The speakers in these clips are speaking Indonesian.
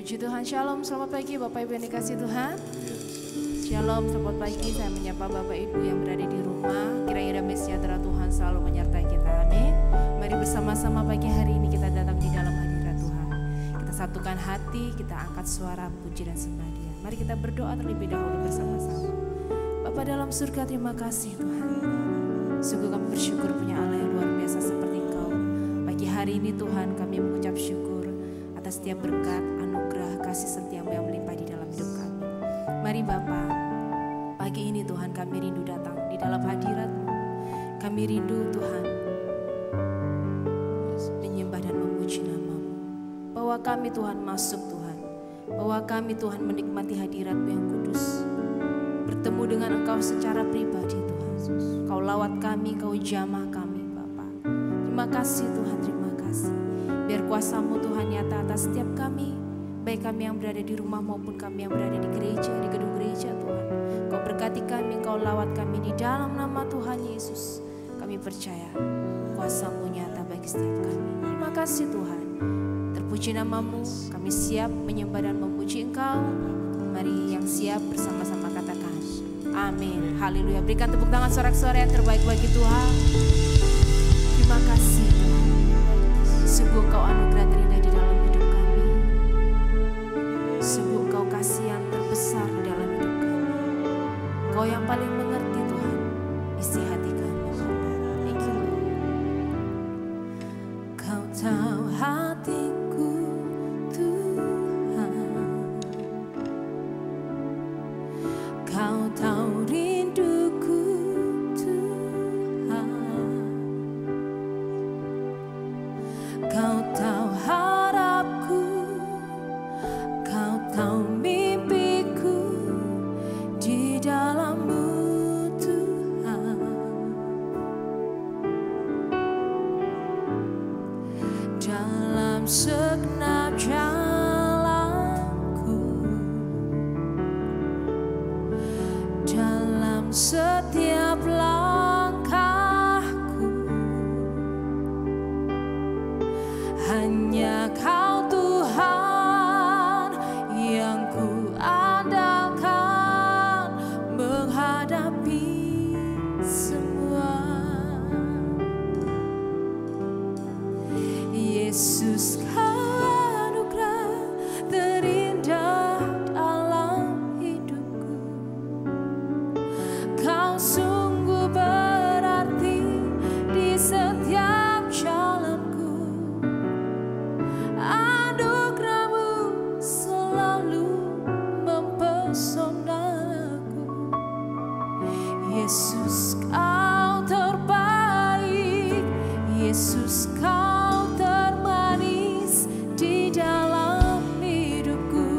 Puji Tuhan, Shalom, selamat pagi Bapak Ibu yang dikasih Tuhan. Shalom, selamat pagi, saya menyapa Bapak Ibu yang berada di rumah. Kiranya damai sejahtera Tuhan selalu menyertai kita, amin. Mari bersama-sama pagi hari ini kita datang di dalam hadirat Tuhan. Kita satukan hati, kita angkat suara puji dan sembah Dia. Mari kita berdoa terlebih dahulu bersama-sama. Bapa dalam surga, terima kasih Tuhan. Sungguh kami bersyukur punya Allah yang luar biasa seperti Engkau. Pagi hari ini Tuhan kami mengucap syukur atas setiap berkat, anugerah, kasih setiamu yang melimpah di dalam hidup kami. Mari Bapa, pagi ini Tuhan kami rindu datang di dalam hadirat-Mu. Kami rindu Tuhan menyembah dan memuji nama-Mu. Bahwa kami Tuhan masuk Tuhan, bahwa kami Tuhan menikmati hadirat-Mu yang kudus. Bertemu dengan Engkau secara pribadi Tuhan. Kau lawat kami, Kau jamah kami Bapa. Terima kasih Tuhan, terima kasih. Biar kuasa-Mu Tuhan nyata atas setiap kami, baik kami yang berada di rumah maupun kami yang berada di gereja, di gedung gereja Tuhan. Kau berkati kami, Kau lawat kami di dalam nama Tuhan Yesus. Kami percaya kuasa-Mu nyata bagi setiap kami. Terima kasih Tuhan. Terpuji nama-Mu, kami siap menyembah dan memuji Engkau. Mari yang siap bersama-sama katakan amin. Haleluya. Berikan tepuk tangan sorak-sorai yang terbaik bagi Tuhan. Terima kasih Tuhan. Sungguh Kau anugerah terindah di dalam hidup kami. Sungguh Kau kasih yang terbesar di dalam hidup kami. Kau yang paling mengerti Tuhan isi hati kami. Thank you Lord. Kau tahu hatiku Tuhan. Kau tahu rinduku Tuhan. Kau tahu harapku, Kau tahu mimpiku di dalam-Mu Tuhan. Dalam segenap jalanku, dalam setiap langkahku, hanya Kau Tuhan yang ku andalkan menghadapi semua. Yesus, Kau anugerah terindah dalam hidupku. Kau sungguh berarti di setiap jalanku. Anugerah-Mu selalu mempesonaku. Yesus, Kau terbaik. Yesus, Kau termanis di dalam hidupku.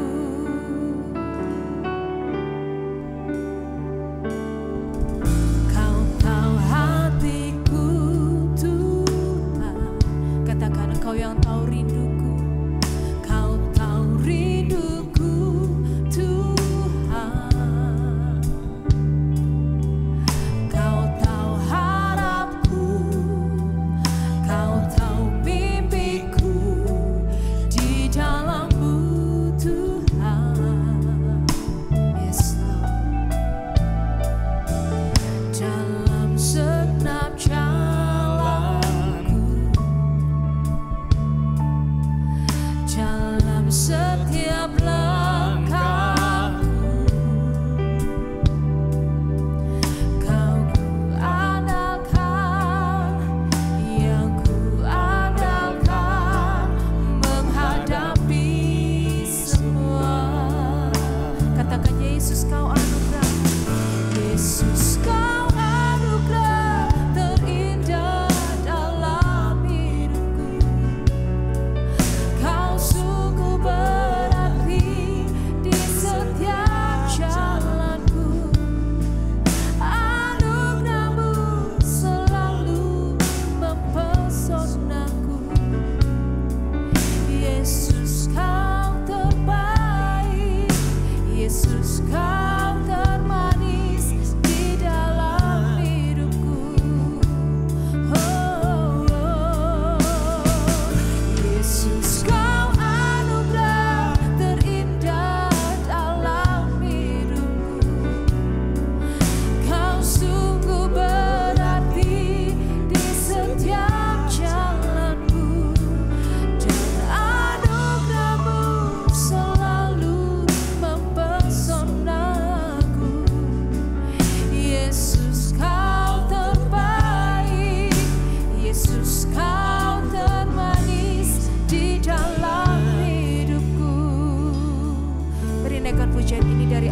Kau tahu hatiku Tuhan. Katakan Engkau yang tahu rinduku. Kau tahu rinduku Tuhan. Kau tahu harapku, Kau tahu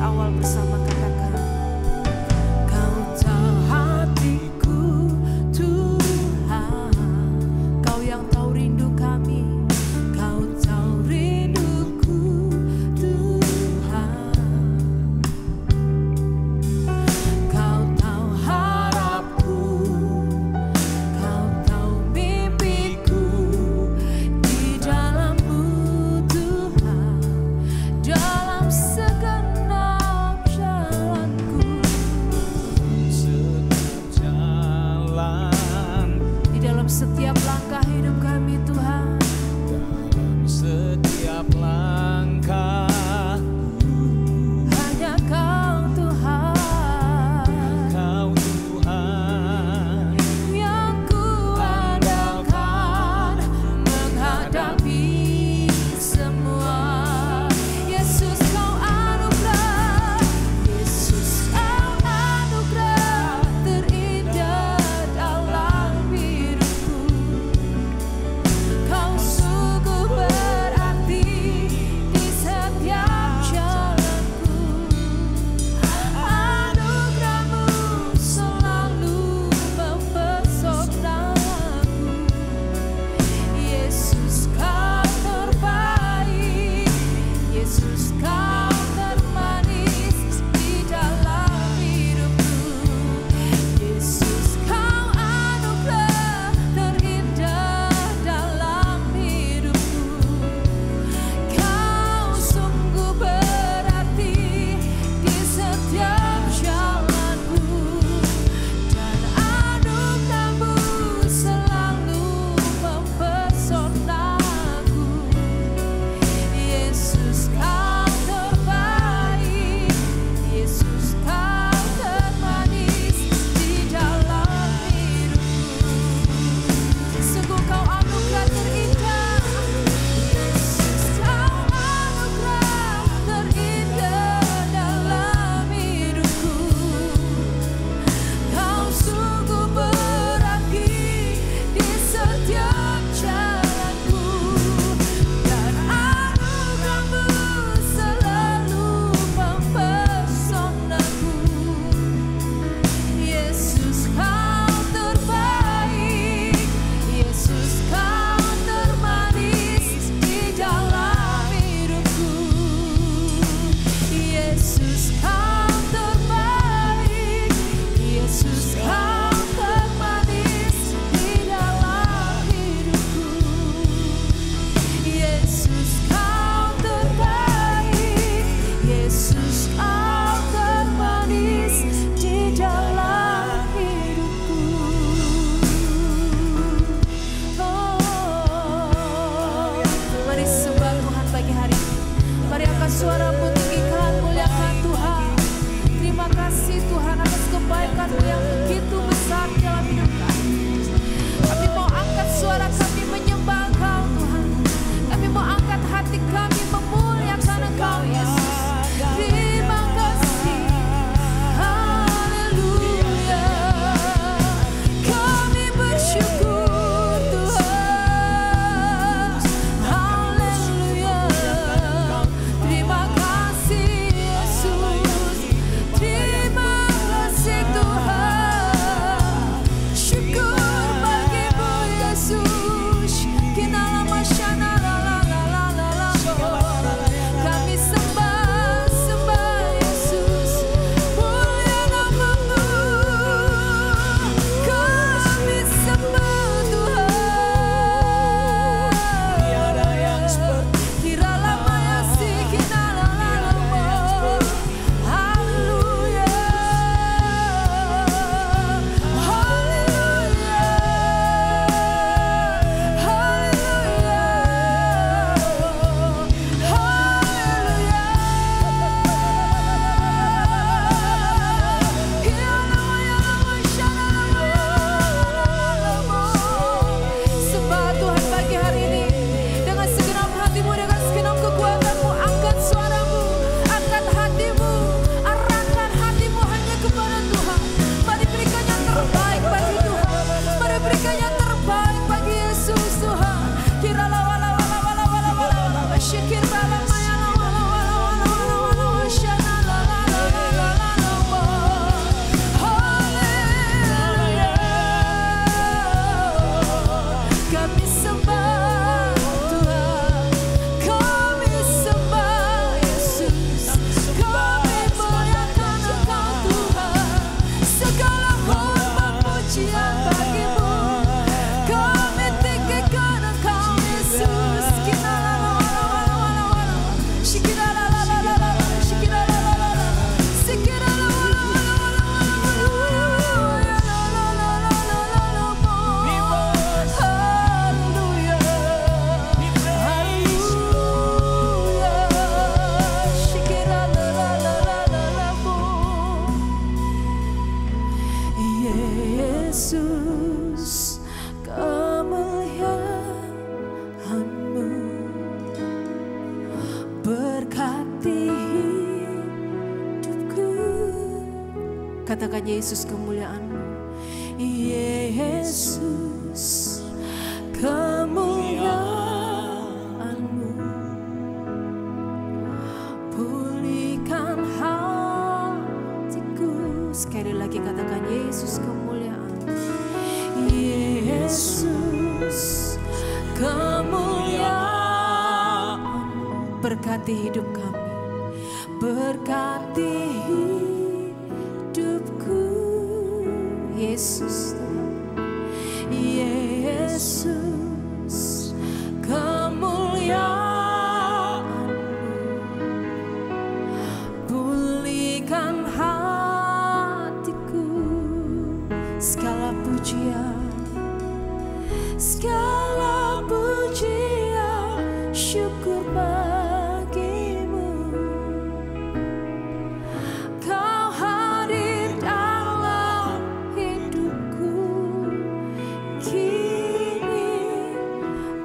awal bersama, katakan, Kau tahu hatiku Tuhan, Kau yang tahu rindu kami, Kau tahu rinduku Tuhan, Kau tahu harapku, Kau tahu mimpiku di dalam-Mu Tuhan, dalam segenap jalanku, di dalam setiap langkah hidup kami Tuhan, setiap langkah hanya Kau Tuhan, Kau Tuhan yang ku andalkan menghadapi semua. Yesus Kau anugerah, Yesus Kau anugerah terindah dalam hidupku. Kau Katakan Yesus kemuliaan-Mu. Yesus kemuliaan-Mu. Pulihkan hatiku. Sekali lagi katakan Yesus kemuliaan-Mu. Yesus kemuliaan-Mu. Berkati hidup kami. Berkati hidupku. Yesus, Yesus kemuliaan-Mu. Pulihkan hatiku. Segala pujian, segala pujian, syukur bagimu. Kau hadir dalam hidupku. Kini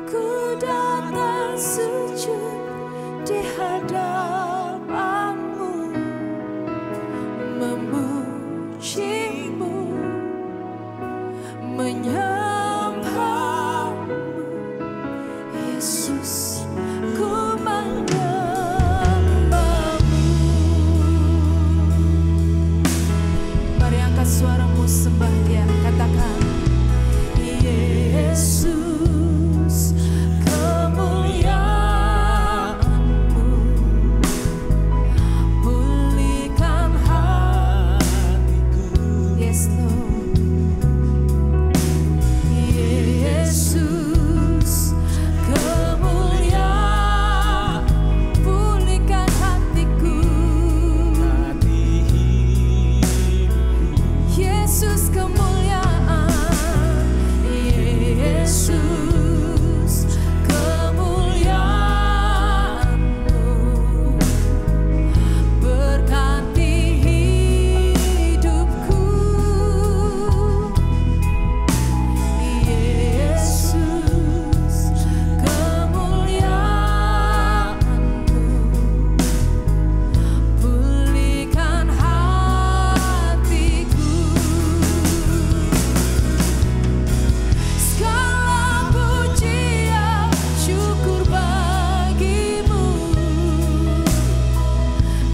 ku datang sujud di hadapan-Mu, memuji-Mu, menyembah-Mu. Yesus, ku menyembah-Mu. Mari angkat suaramu, sembah Dia. Katakan Yesus kemuliaan-Mu. Pulihkan hatiku. Yes Lord. Yesus kemuliaan. Pulihkan hatiku. Yesus kemuliaan. Yesus kemuliaan-Mu. Berkati hidupku. Yesus kemuliaan-Mu. Pulihkan hatiku. Segala pujian, syukur bagimu.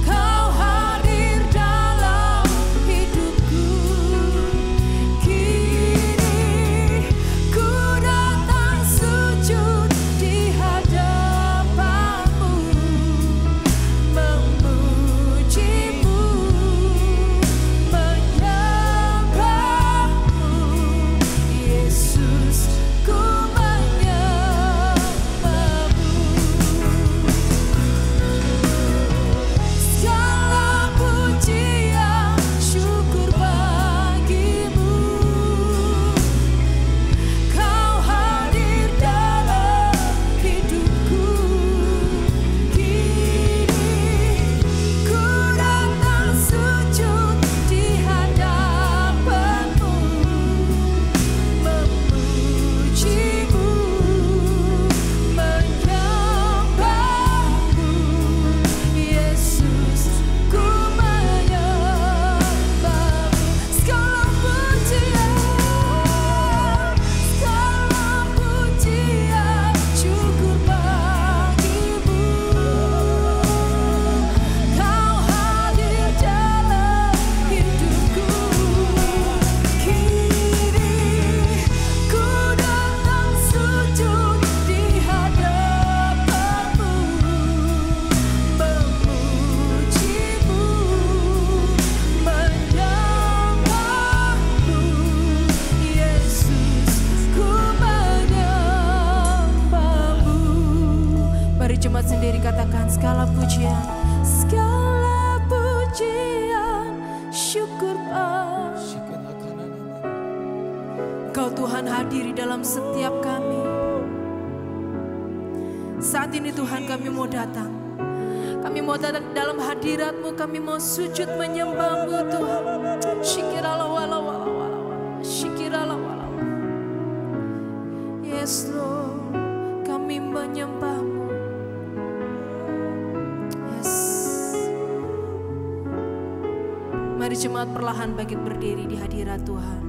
Kau hadir dalam hidupku. Kini ku datang sujud di hadapan-Mu, memuji-Mu, menyembah-Mu. Yesus, ku menyembah-Mu. Segala pujian, syukur bagimu. Kau hadir dalam hidupku. Kini ku datang sujud di hadapan-Mu, memuji-Mu, menyembah-Mu. Yesus, ku menyembah-Mu. Segala pujian, syukur bagimu. Kau hadir dalam hidupku. Kini ku datang sujud di hadapan-Mu, memuji-Mu, menyembah-Mu. Yesus, ku menyembah-Mu. Mari jemaat sendiri katakan segala pujian, syukur Engkau Tuhan hadir di dalam setiap kami. Saat ini Tuhan kami mau datang. Kami mau datang dalam hadirat-Mu, kami mau sujud menyembah-Mu Tuhan. Syikirala wala wala wala wala. Syikirala wala wala. Yes Lord, kami menyembah-Mu. Yes. Mari jemaat perlahan bangkit berdiri di hadirat Tuhan.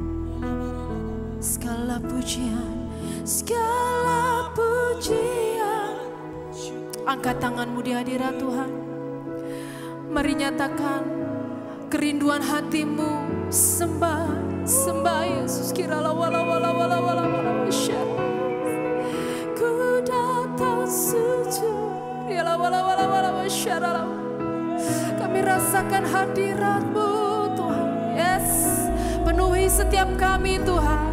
Segala pujian, segala pujian. Angkat tanganmu di hadirat Tuhan. Mari nyatakan kerinduan hatimu. Sembah, sembah Yesus. Kiralah wala wala wala wala wala masyarakat. Ku datang sujud. Kiralah wala wala wala masyarakat. Kami rasakan hadirat-Mu Tuhan. Yes, penuhi setiap kami Tuhan.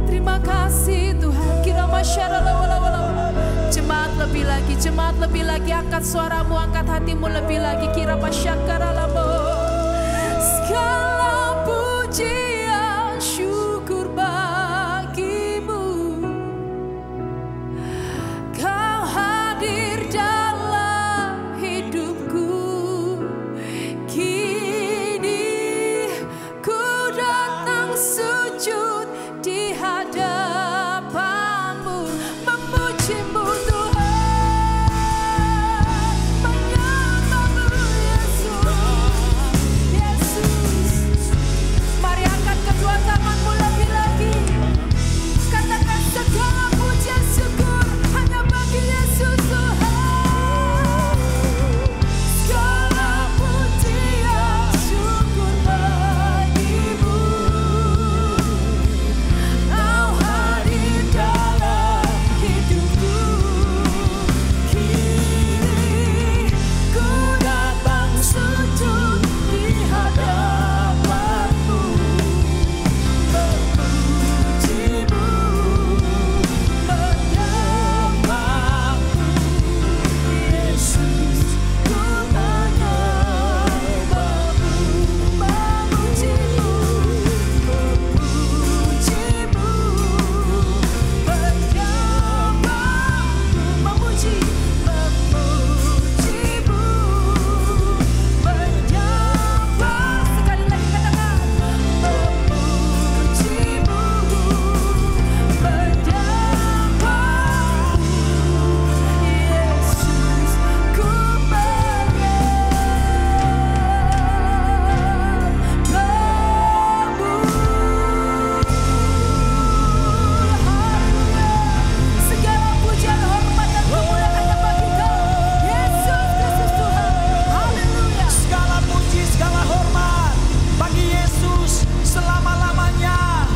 Terima kasih Tuhan. Kira masyarakat wala wala wala. Jemaat lebih lagi, jemaat lebih lagi. Angkat suaramu, angkat hatimu lebih lagi. Kira masyarakat alamu. Segala pujian syukur bagimu. Kau hadir dalam hidupku. Kini ku datang sujud di hadapanmu, memujimu Tuhan, menyembahmu Yesus. Yesus, mari angkat kedua tanganmu lebih lagi. Katakan segala pujian syukur hanya bagi Yesus Tuhan. Segala pujian syukur bagimu. Kau hadir dalam hidupku. Kini ku datang sujud di hadapanmu, memujimu, menyembahmu. Yesus, ku menyembahmu, memujimu, memujimu, menyembahmu, memuji, memujimu, menyembah. Sekali lagi katakan, memujimu, menyembahmu. Yesus, ku segala pujian, hormat dan kemuliaan hanya bagi Kau, Yesus Kristus Tuhan. Haleluya. Segala puji, segala hormat bagi Yesus selama-lamanya.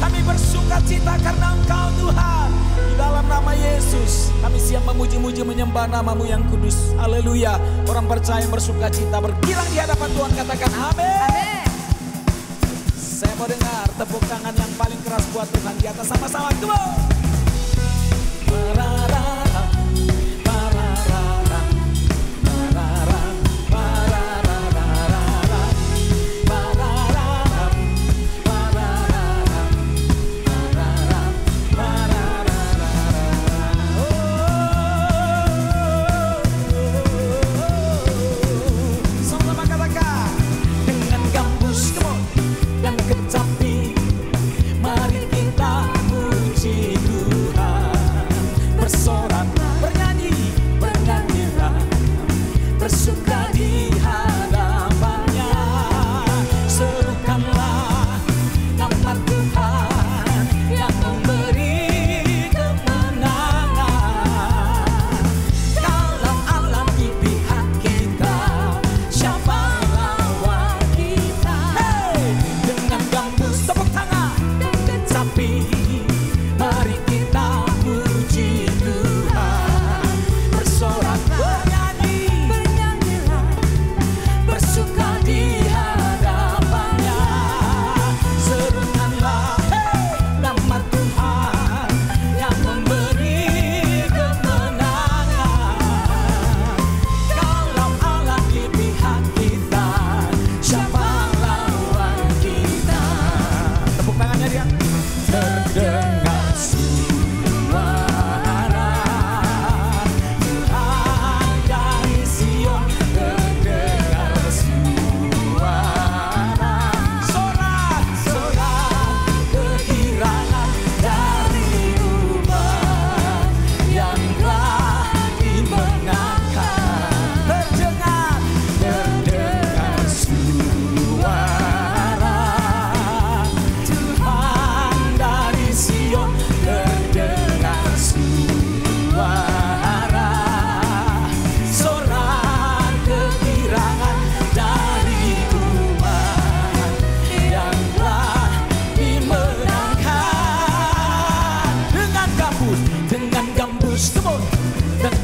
Kami bersuka cita karena Engkau Tuhan. Di dalam nama Yesus kami siap memuji-muji menyembah nama-Mu yang kudus. Haleluya. Orang percaya yang bersuka cita bergilang di hadapan Tuhan, katakan amin. Amin. Saya mau dengar tepuk tangan yang paling keras buat Tuhan di atas sama-sama. Come on. Pararara, pararara, pararara, pararara, pararara, pararara, pararara, sama-sama katakan dengan gambus, come on, dan kecapi, mari kita puji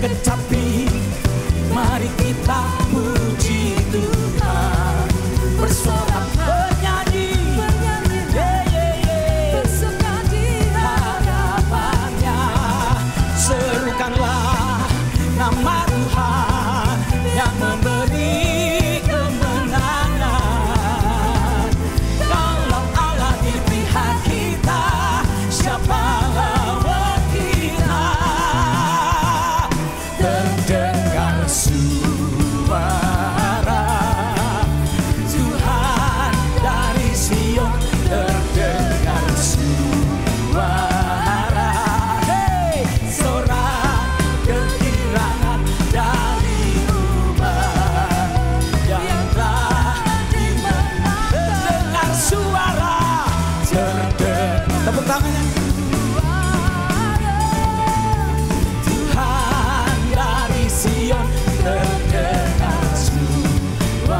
kecapi, mari kita puji Tuhan. Bersorak bernyanyi, bersuka di hadapannya. Serukanlah nama Tuhan yang memberi kemenangan. Kalau Allah di pihak kita, siapa lawan kita? Terdengar suara Tuhan dari Sion, terdengar suara, hey, sorak kegirangan dari umat yang telah dimenangkan. Terdengar suara, tepuk tangannya. Tuhan dari Sion, terdengar suara,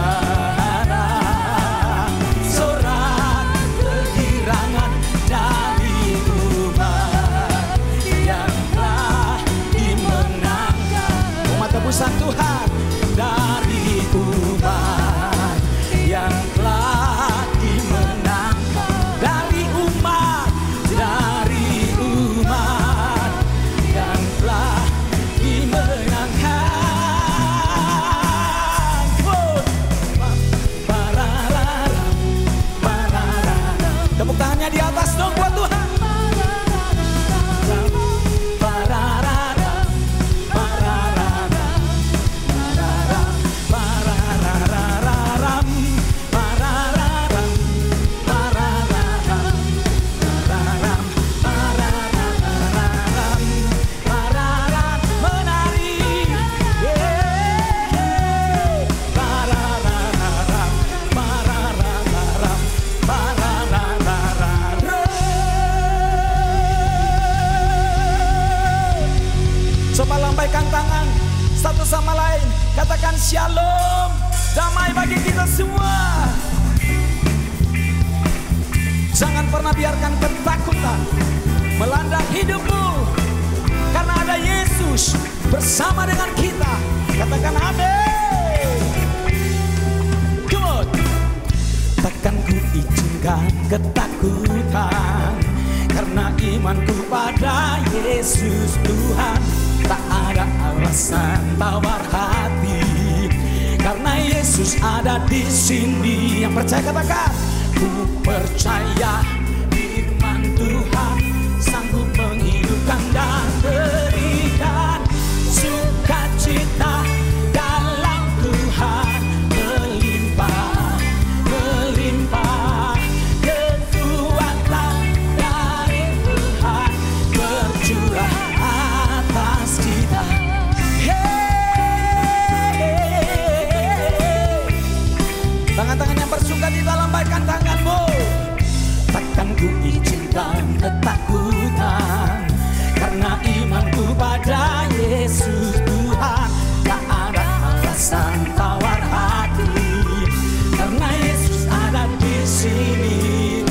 sorak kegirangan dari umat yang telah dimenangkan. Umat tebusan Tuhan dari umat yang telah dimenangkan. Dari umat yang telah dimenangkan. Tepuk tangannya di atas dong buat Tuhan. Coba lambaikan tangan satu sama lain, katakan shalom, damai bagi kita semua. Jangan pernah biarkan ketakutan melanda hidupmu, karena ada Yesus bersama dengan kita. Katakan amin. Come on. Takkan ku izinkan ketakutan, karena imanku pada Yesus Tuhan. Tak ada alasan tawar hati, karena Yesus ada di sini. Yang percaya katakan, ku percaya firman Tuhan sanggup menghidupkan dan berikan sukacita dalam Tuhan melimpah, melimpah. Kekuatan dari Tuhan bercurah atas kita. Tangan-tangan yang bersukacita, lambaikan tanganmu. Takkan ku izinkan ketakutan, karena imanku pada Yesus Tuhan. Tak ada alasan tawar hati, karena Yesus ada di sini.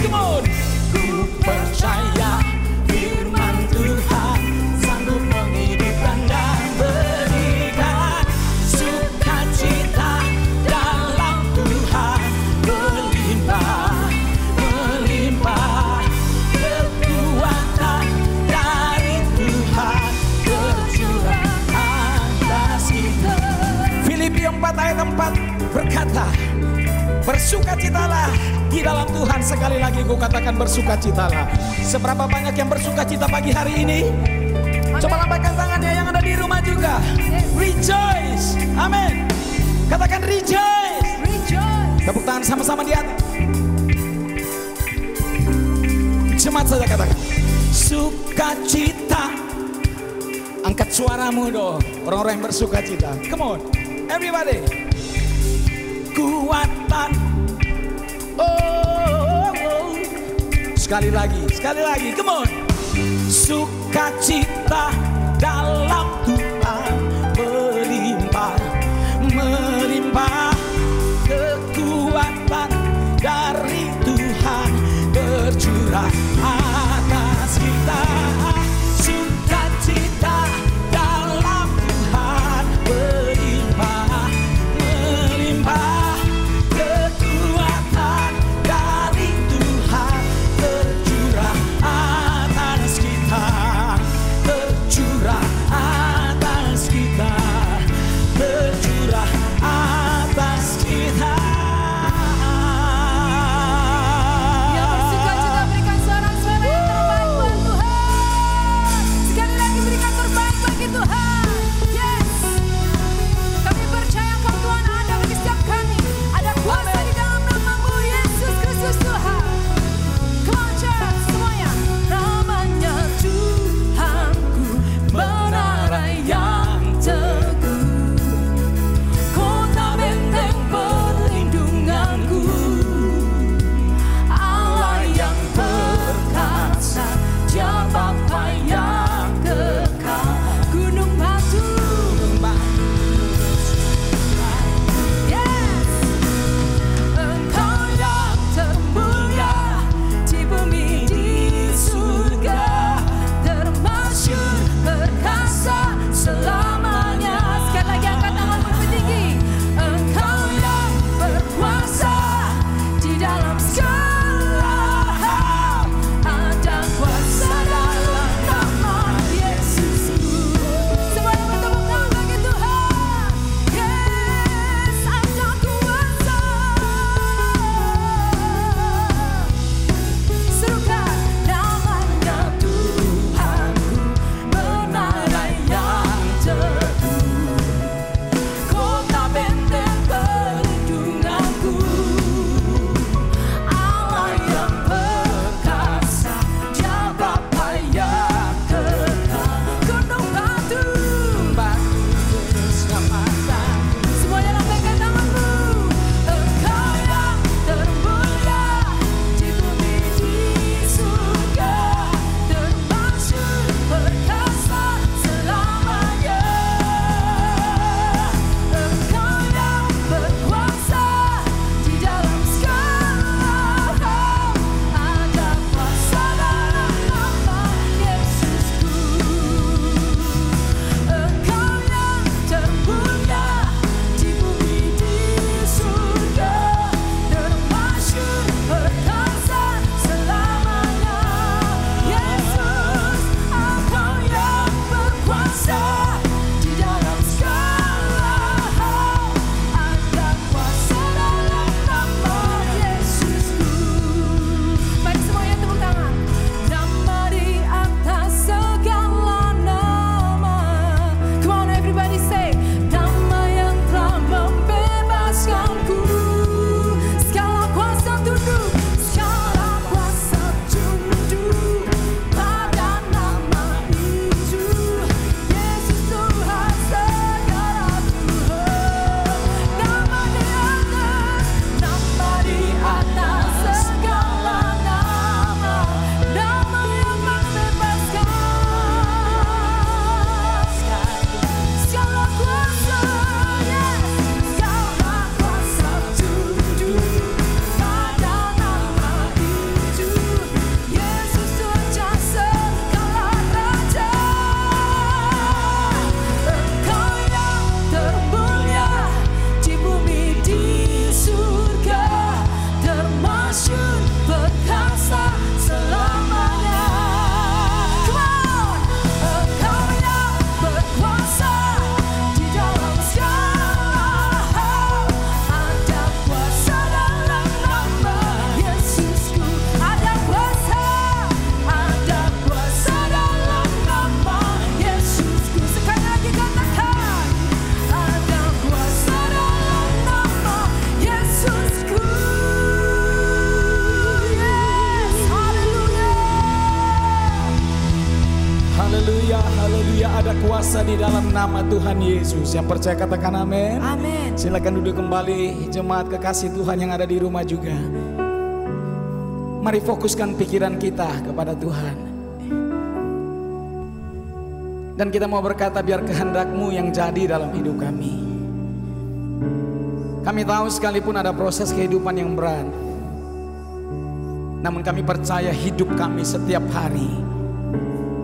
Come on. Ku percaya firman Tuhan sanggup menghidupkan dan berikan sukacita dalam Tuhan melimpah, melimpah. Kekuatan dari Tuhan bercurah atas kita. Filipi 4 ayat 4 berkata, bersukacitalah di dalam Tuhan. Sekali lagi ku katakan bersukacitalah. Seberapa banyak yang bersukacita pagi hari ini? Coba lambaikan tangannya yang ada di rumah juga. Rejoice. Amin. Katakan rejoice. Tepuk tangan sama-sama di atas. Jemaat saja katakan sukacita. Angkat suaramu dong, orang-orang yang bersukacita. Come on, everybody. Kuatan. Oh. Sekali lagi. Come on. Sukacita dalam Tuhan melimpah, melimpah. Kekuatan dari Tuhan bercurah atas kita. Sukacita dalam Tuhan Haleluya, haleluya. Ada kuasa di dalam nama Tuhan Yesus. Yang percaya katakan amin. Amin. Silakan duduk kembali, jemaat kekasih Tuhan yang ada di rumah juga. Mari fokuskan pikiran kita kepada Tuhan. Dan kita mau berkata, biar kehendak-Mu yang jadi dalam hidup kami. Kami tahu sekalipun ada proses kehidupan yang berat, namun kami percaya hidup kami setiap hari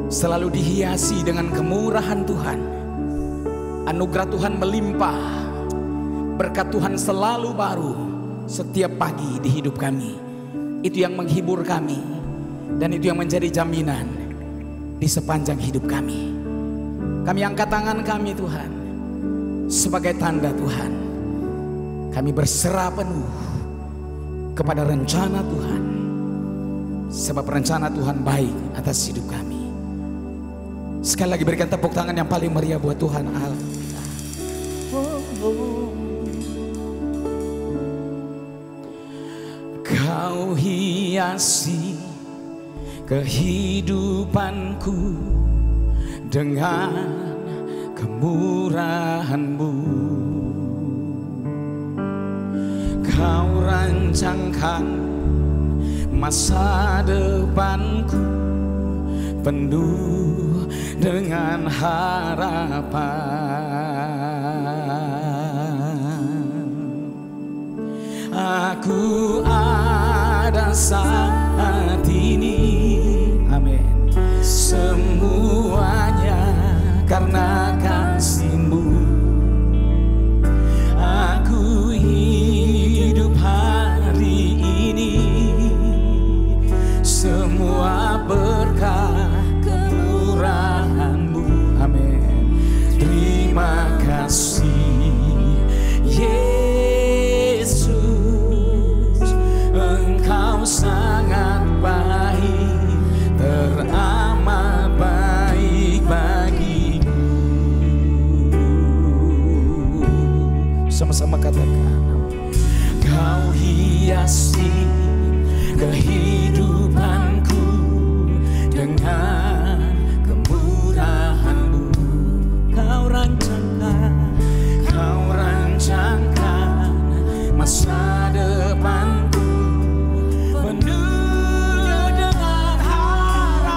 selalu dihiasi dengan kemurahan Tuhan. Anugerah Tuhan melimpah, berkat Tuhan selalu baru setiap pagi di hidup kami. Itu yang menghibur kami, dan itu yang menjadi jaminan di sepanjang hidup kami. Kami angkat tangan kami Tuhan sebagai tanda Tuhan. Kami berserah penuh kepada rencana Tuhan, sebab rencana Tuhan baik atas hidup kami. Sekali lagi berikan tepuk tangan yang paling meriah buat Tuhan Allah. Kau hiasi kehidupanku dengan kemurahan-Mu. Kau rancangkan masa depanku penuh dengan harapan. Aku ada saat ini, amin, semuanya karena kasih-Mu. Aku hidup hari ini, semua berkah kemurahan-Mu, amin. Terima kasih Yesus, Engkau sangat baik, teramat baik bagiku. Sama-sama katakan, Kau hiasi kehidupanku dengan kemurahan-Mu. Kau rancangkan masa depanku penuh dengan harapan.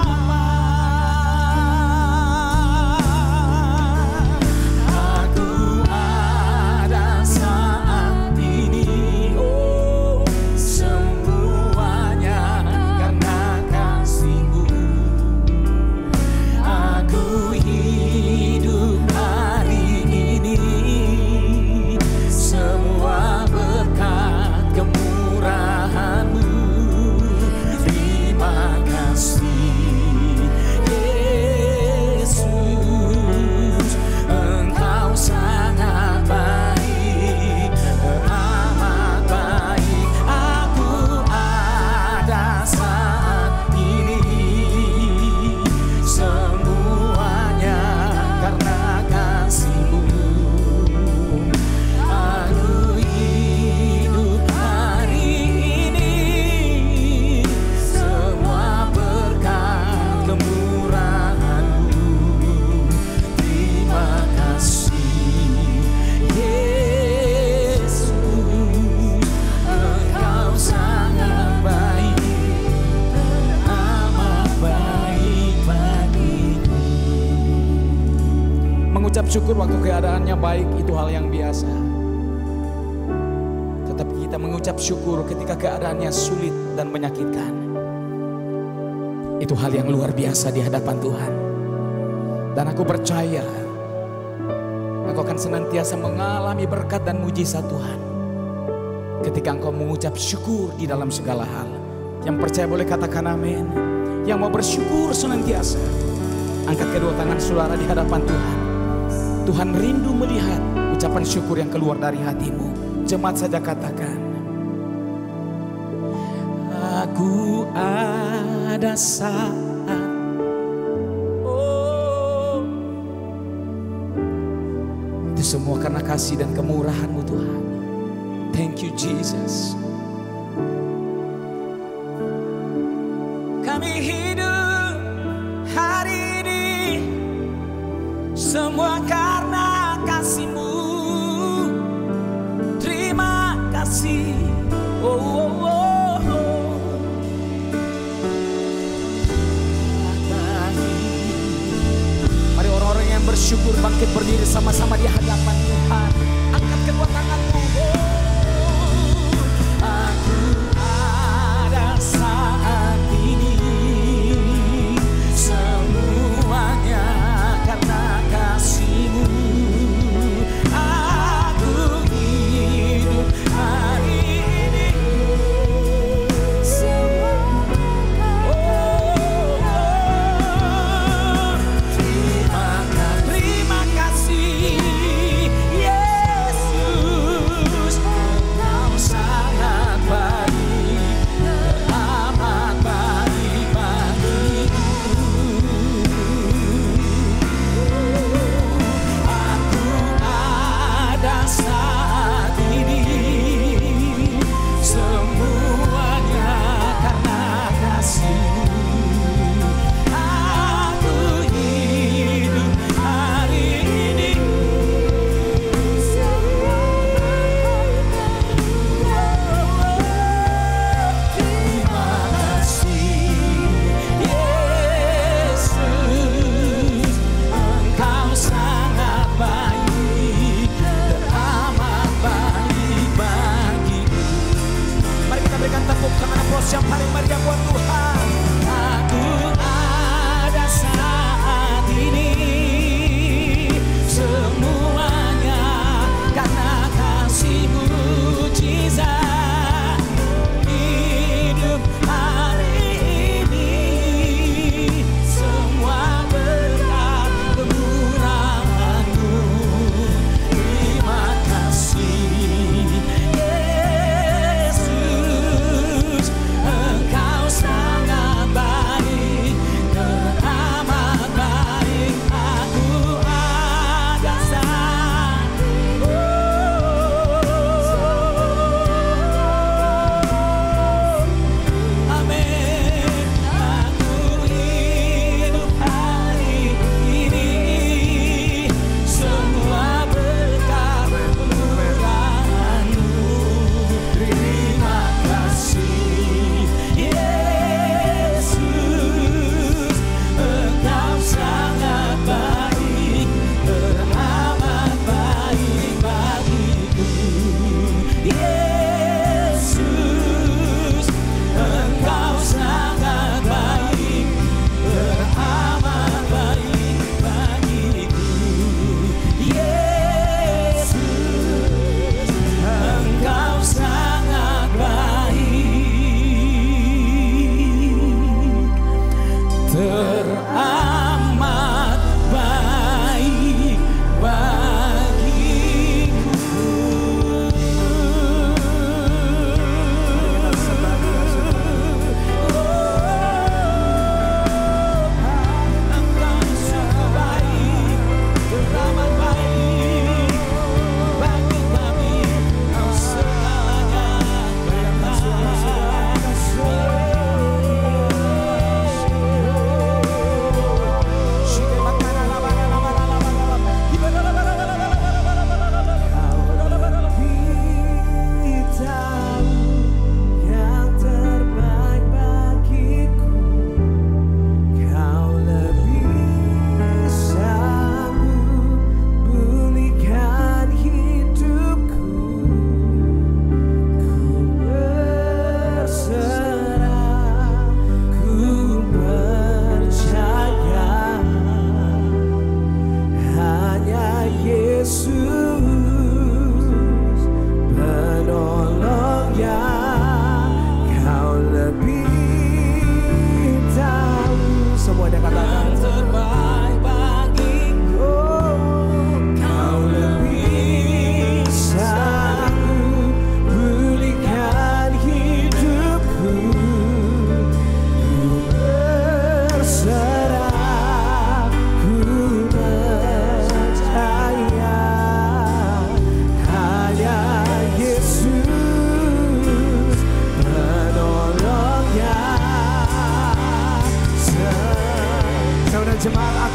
Aku ada saat ini, oh, semuanya karena kasih-Mu. Aku hidup hari ini, semua berkat kemurahan-Mu. Terima kasih Yesus, Engkau sangat baik, teramat baik. Aku ada saat ini, semuanya karena kasih-Mu. Aku hidup hari ini, semua berkat kemurahan-Mu. Terima kasih Yesus, Engkau sangat baik, amat baik bagiku. Mengucap syukur waktu keadaannya baik itu hal yang biasa. Tetapi kita mengucap syukur ketika keadaannya sulit dan menyakitkan, itu hal yang luar biasa di hadapan Tuhan. Dan aku percaya Engkau akan senantiasa mengalami berkat dan mujizat Tuhan ketika engkau mengucap syukur di dalam segala hal. Yang percaya boleh katakan amin. Yang mau bersyukur senantiasa, angkat kedua tangan saudara di hadapan Tuhan. Tuhan rindu melihat ucapan syukur yang keluar dari hatimu. Jemaat saja katakan, aku ada saat, oh, itu semua karena kasih dan kemurahan-Mu Tuhan. Thank you Jesus. Kami hidup hari ini semua karena kasih-Mu. Terima kasih. Oh, oh, oh, oh. Mari orang-orang yang bersyukur bangkit berdiri sama-sama di hadapan Tuhan. Angkat kedua tanganmu. Oh, aku ada saat ini, semuanya karena kasih-Mu. Aku hidup hari ini. Terima kasih Yesus.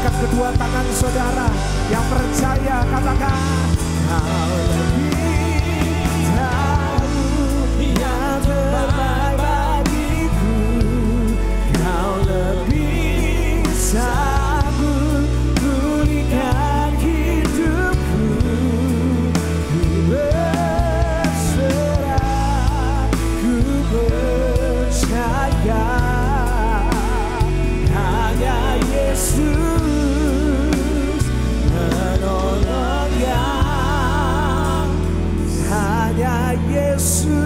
angkat kedua tangan saudara. Yang percaya katakan, Kau lebih tahu yang terbaik bagiku. Kau lebih sanggup pulihkan hidupku. Ku berserah, ku percaya, hanya Yesus menolong yang, hanya Yesus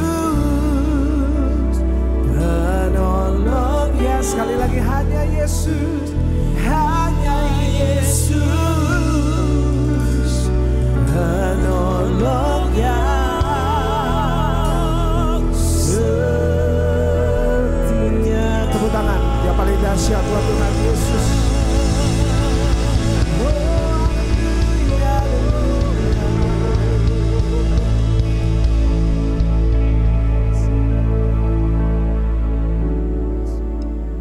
menolong yang. Sekali lagi, hanya Yesus, hanya Yesus menolong yang setia. Tepuk tangan yang paling dahsyat buat Tuhan Yesus.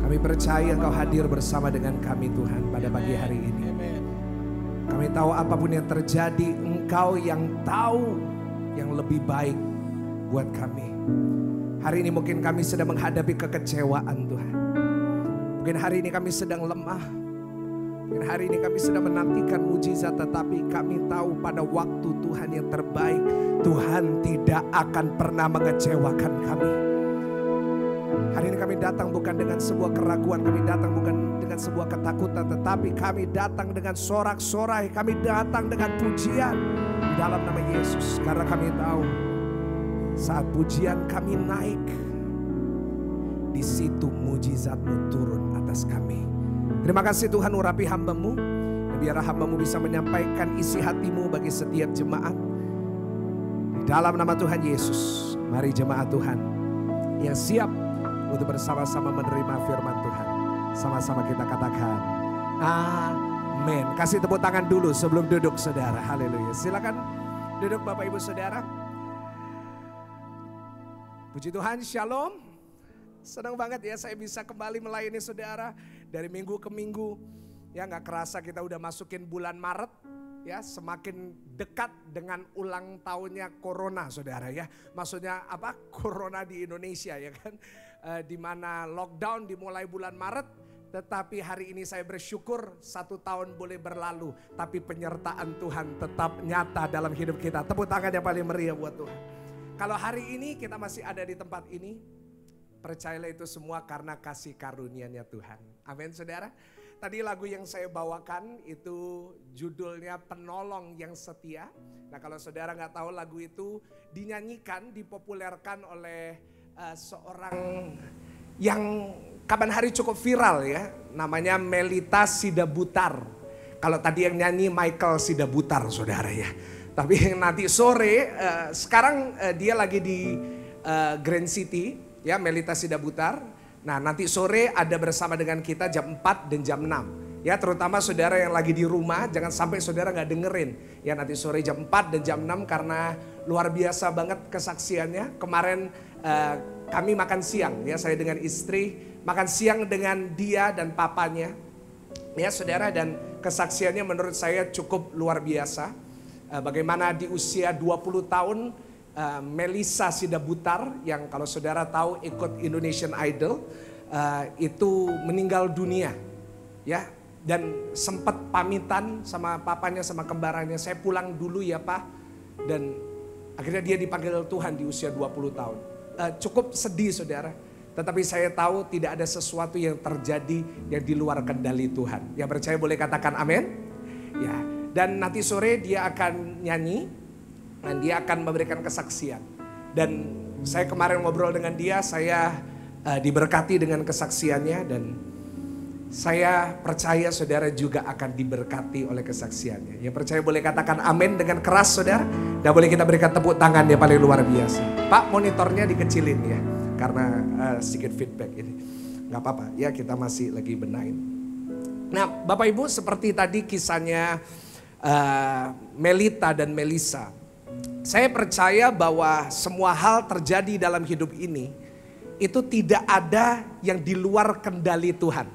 Kami percaya Engkau hadir bersama dengan kami Tuhan pada pagi hari ini. Kami tahu apapun yang terjadi, Engkau yang tahu yang lebih baik buat kami. Hari ini mungkin kami sedang menghadapi kekecewaan Tuhan. Mungkin hari ini kami sedang lemah. Mungkin hari ini kami sedang menantikan mujizat, tetapi kami tahu pada waktu Tuhan yang terbaik, Tuhan tidak akan pernah mengecewakan kami. Hari ini kami datang bukan dengan sebuah keraguan, kami datang bukan dengan sebuah ketakutan, tetapi kami datang dengan sorak-sorai, kami datang dengan pujian di dalam nama Yesus. Karena kami tahu saat pujian kami naik, di situ mujizat-Mu turun atas kami. Terima kasih Tuhan, urapi hamba-Mu, dan biar hamba-Mu bisa menyampaikan isi hati-Mu bagi setiap jemaat. Di dalam nama Tuhan Yesus, mari jemaat Tuhan yang siap untuk bersama-sama menerima firman Tuhan. Sama-sama kita katakan, amin. Kasih tepuk tangan dulu sebelum duduk saudara. Haleluya. Silakan duduk Bapak Ibu Saudara. Puji Tuhan, shalom. Senang banget ya saya bisa kembali melayani saudara dari minggu ke minggu. Ya gak kerasa kita udah masukin bulan Maret. Ya semakin dekat dengan ulang tahunnya Corona saudara ya. Maksudnya apa? Corona di Indonesia ya kan. Dimana lockdown dimulai bulan Maret. Tetapi hari ini saya bersyukur 1 tahun boleh berlalu. Tapi penyertaan Tuhan tetap nyata dalam hidup kita. Tepuk tangan yang paling meriah buat Tuhan. Kalau hari ini kita masih ada di tempat ini, percayalah itu semua karena kasih karunia-Nya Tuhan. Amin saudara. Tadi lagu yang saya bawakan itu judulnya Penolong yang Setia. Nah kalau saudara gak tahu, lagu itu dinyanyikan, dipopulerkan oleh seorang yang kapan hari cukup viral ya. Namanya Melita Sidabutar. Kalau tadi yang nyanyi Michael Sidabutar saudara ya. Tapi nanti sore, sekarang dia lagi di Grand City ya, Melita Sidabutar. Nah nanti sore ada bersama dengan kita jam 4 dan jam 6. Ya terutama saudara yang lagi di rumah, jangan sampai saudara gak dengerin. Ya nanti sore jam 4 dan jam 6 karena luar biasa banget kesaksiannya. Kemarin kami makan siang ya, saya dengan istri makan siang dengan dia dan papanya. Ya saudara, dan kesaksiannya menurut saya cukup luar biasa. Bagaimana di usia 20 tahun Melisa Sidabutar yang kalau saudara tahu ikut Indonesian Idol itu meninggal dunia ya, dan sempat pamitan sama papanya sama kembarannya, saya pulang dulu ya Pak, dan akhirnya dia dipanggil Tuhan di usia 20 tahun. Cukup sedih saudara, tetapi saya tahu tidak ada sesuatu yang terjadi yang di luar kendali Tuhan. Yang percaya boleh katakan amin ya. Dan nanti sore dia akan nyanyi dan dia akan memberikan kesaksian. Dan saya kemarin ngobrol dengan dia, saya diberkati dengan kesaksiannya, dan saya percaya saudara juga akan diberkati oleh kesaksiannya. Yang percaya boleh katakan amin dengan keras saudara. Dan boleh kita berikan tepuk tangan yang paling luar biasa. Pak, monitornya dikecilin ya, karena sedikit feedback ini. Gak apa-apa ya, kita masih lagi benahin. Nah Bapak Ibu, seperti tadi kisahnya Melita dan Melisa. Saya percaya bahwa semua hal terjadi dalam hidup ini itu tidak ada yang di luar kendali Tuhan.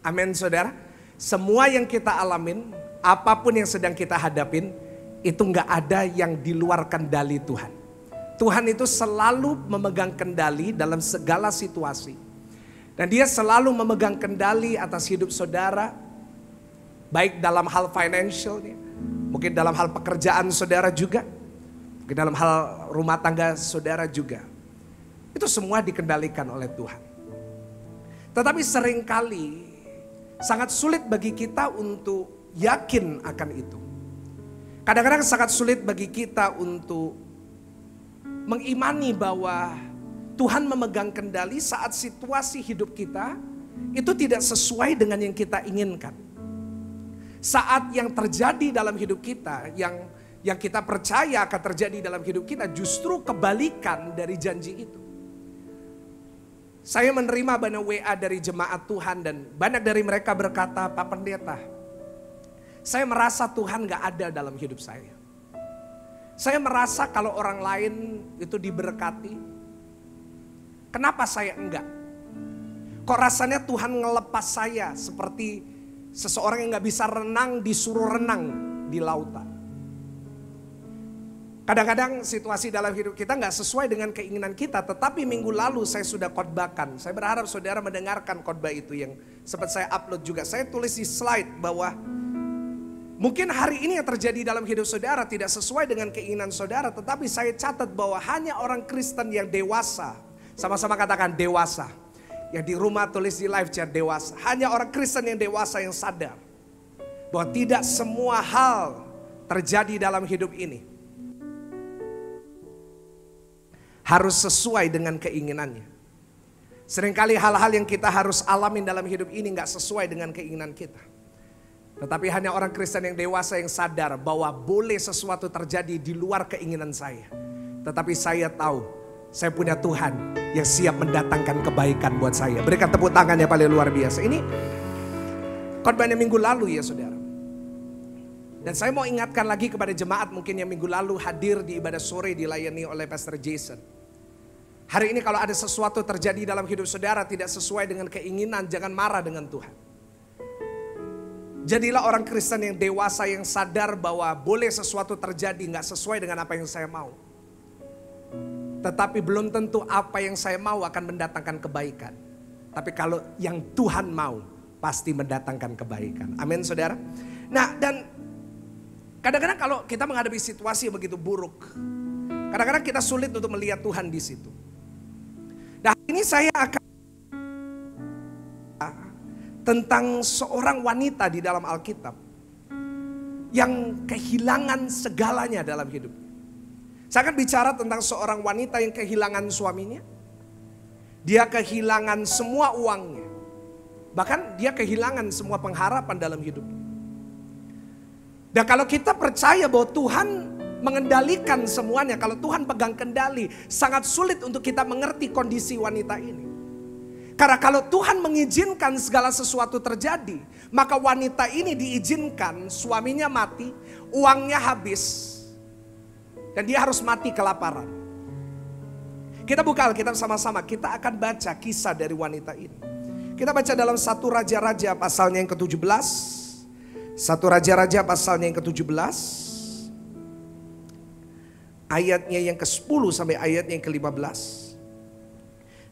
Amin saudara. semua yang kita alamin, apapun yang sedang kita hadapin, itu nggak ada yang di luar kendali Tuhan. Tuhan itu selalu memegang kendali dalam segala situasi. Dan dia selalu memegang kendali atas hidup saudara. Baik dalam hal financialnya, mungkin dalam hal pekerjaan saudara juga. Mungkin dalam hal rumah tangga saudara juga. Itu semua dikendalikan oleh Tuhan. Tetapi seringkali sangat sulit bagi kita untuk yakin akan itu. Kadang-kadang sangat sulit bagi kita untuk mengimani bahwa Tuhan memegang kendali saat situasi hidup kita itu tidak sesuai dengan yang kita inginkan. Saat yang terjadi dalam hidup kita, yang kita percaya akan terjadi dalam hidup kita, justru kebalikan dari janji itu. Saya menerima banyak WA dari jemaat Tuhan dan banyak dari mereka berkata, Pak Pendeta, saya merasa Tuhan gak ada dalam hidup saya. Saya merasa kalau orang lain itu diberkati, kenapa saya enggak? Kok rasanya Tuhan ngelepas saya seperti seseorang yang gak bisa renang disuruh renang di lautan. Kadang-kadang situasi dalam hidup kita gak sesuai dengan keinginan kita. Tetapi minggu lalu saya sudah khotbahkan. Saya berharap saudara mendengarkan khotbah itu yang sempat saya upload juga. Saya tulis di slide bahwa mungkin hari ini yang terjadi dalam hidup saudara tidak sesuai dengan keinginan saudara. Tetapi saya catat bahwa hanya orang Kristen yang dewasa. Sama-sama katakan dewasa. Yang di rumah tulis di live chat dewasa. Hanya orang Kristen yang dewasa yang sadar bahwa tidak semua hal terjadi dalam hidup ini harus sesuai dengan keinginannya. Seringkali hal-hal yang kita harus alamin dalam hidup ini gak sesuai dengan keinginan kita. Tetapi hanya orang Kristen yang dewasa yang sadar bahwa boleh sesuatu terjadi di luar keinginan saya. Tetapi saya tahu saya punya Tuhan yang siap mendatangkan kebaikan buat saya. Berikan tepuk tangan yang paling luar biasa. Ini khotbahnya minggu lalu ya saudara. Dan saya mau ingatkan lagi kepada jemaat mungkin yang minggu lalu hadir di ibadah sore dilayani oleh Pastor Jason. Hari ini kalau ada sesuatu terjadi dalam hidup saudara tidak sesuai dengan keinginan, jangan marah dengan Tuhan. Jadilah orang Kristen yang dewasa yang sadar bahwa boleh sesuatu terjadi gak sesuai dengan apa yang saya mau. Tetapi belum tentu apa yang saya mau akan mendatangkan kebaikan. Tapi kalau yang Tuhan mau pasti mendatangkan kebaikan. Amin saudara. Nah dan kadang-kadang kalau kita menghadapi situasi yang begitu buruk, kadang-kadang kita sulit untuk melihat Tuhan di situ. Nah ini saya akan tentang seorang wanita di dalam Alkitab yang kehilangan segalanya dalam hidupnya. Saya akan bicara tentang seorang wanita yang kehilangan suaminya. Dia kehilangan semua uangnya. Bahkan dia kehilangan semua pengharapan dalam hidupnya. Dan kalau kita percaya bahwa Tuhan mengendalikan semuanya, kalau Tuhan pegang kendali, sangat sulit untuk kita mengerti kondisi wanita ini. Karena kalau Tuhan mengizinkan segala sesuatu terjadi, maka wanita ini diizinkan suaminya mati, uangnya habis, dan dia harus mati kelaparan. Kita buka Alkitab sama-sama, kita akan baca kisah dari wanita ini. Kita baca dalam 1 Raja-Raja pasalnya yang ke-17. 1 Raja-Raja pasalnya yang ke-17. Ayatnya yang ke-10 sampai ayatnya yang ke-15.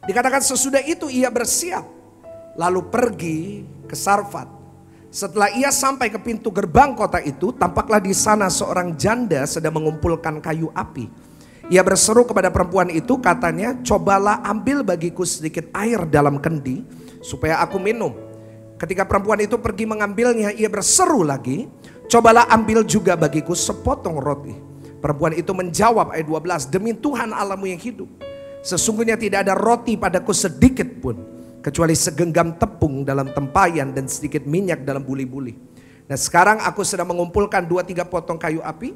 Dikatakan sesudah itu ia bersiap. Lalu pergi ke Sarfat. Setelah ia sampai ke pintu gerbang kota itu, tampaklah di sana seorang janda sedang mengumpulkan kayu api. Ia berseru kepada perempuan itu, katanya, cobalah ambil bagiku sedikit air dalam kendi supaya aku minum. Ketika perempuan itu pergi mengambilnya, ia berseru lagi, cobalah ambil juga bagiku sepotong roti. Perempuan itu menjawab ayat 12, demi Tuhan Allahmu yang hidup, sesungguhnya tidak ada roti padaku sedikit pun, kecuali segenggam tepung dalam tempayan dan sedikit minyak dalam buli-buli. Nah sekarang aku sedang mengumpulkan 2-3 potong kayu api.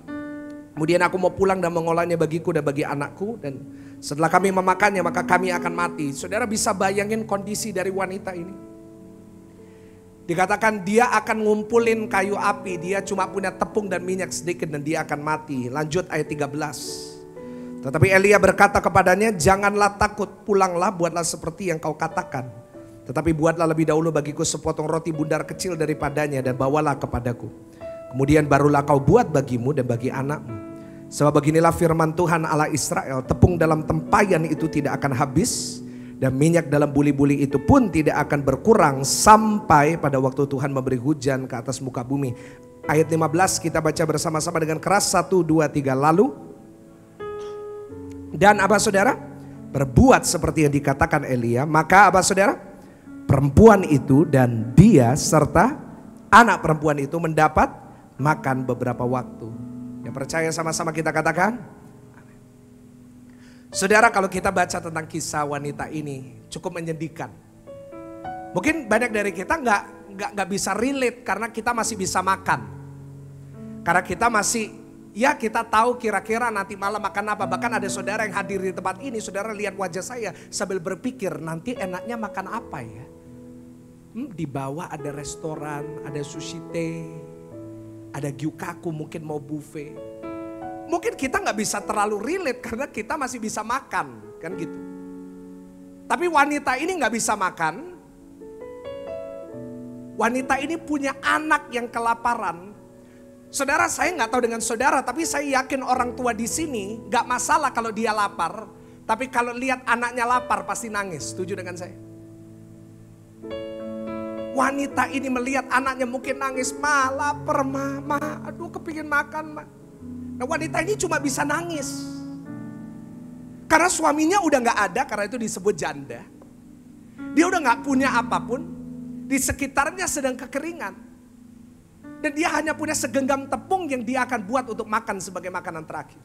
Kemudian aku mau pulang dan mengolahnya bagiku dan bagi anakku. Dan setelah kami memakannya maka kami akan mati. Saudara bisa bayangin kondisi dari wanita ini. Dikatakan dia akan ngumpulin kayu api. Dia cuma punya tepung dan minyak sedikit dan dia akan mati. Lanjut ayat 13. Tetapi Elia berkata kepadanya, janganlah takut, pulanglah, buatlah seperti yang kau katakan. Tetapi buatlah lebih dahulu bagiku sepotong roti bundar kecil daripadanya dan bawalah kepadaku. Kemudian barulah kau buat bagimu dan bagi anakmu. Sebab beginilah firman Tuhan Allah Israel, tepung dalam tempayan itu tidak akan habis, dan minyak dalam buli-buli itu pun tidak akan berkurang sampai pada waktu Tuhan memberi hujan ke atas muka bumi. Ayat 15 kita baca bersama-sama dengan keras. 1, 2, 3. Lalu dan apa saudara? Berbuat seperti yang dikatakan Elia. Maka apa saudara? Perempuan itu dan dia serta anak perempuan itu mendapat makan beberapa waktu. Yang percaya sama-sama kita katakan. Saudara, kalau kita baca tentang kisah wanita ini cukup menyedihkan. Mungkin banyak dari kita nggak bisa relate karena kita masih bisa makan. Karena kita masih, ya kita tahu kira-kira nanti malam makan apa. Bahkan ada saudara yang hadir di tempat ini, saudara lihat wajah saya sambil berpikir nanti enaknya makan apa ya. Di bawah ada restoran, ada sushi teh, ada gyukaku, mungkin mau buffet. Mungkin kita nggak bisa terlalu relate karena kita masih bisa makan, kan gitu. Tapi wanita ini nggak bisa makan. Wanita ini punya anak yang kelaparan. Saudara, saya nggak tahu dengan saudara, tapi saya yakin orang tua di sini nggak masalah kalau dia lapar. Tapi kalau lihat anaknya lapar pasti nangis. Setuju dengan saya? Wanita ini melihat anaknya mungkin nangis, ma lapar ma, aduh kepingin makan ma. Nah wanita ini cuma bisa nangis. Karena suaminya udah gak ada, karena itu disebut janda. Dia udah gak punya apapun, di sekitarnya sedang kekeringan. Dan dia hanya punya segenggam tepung yang dia akan buat untuk makan sebagai makanan terakhir.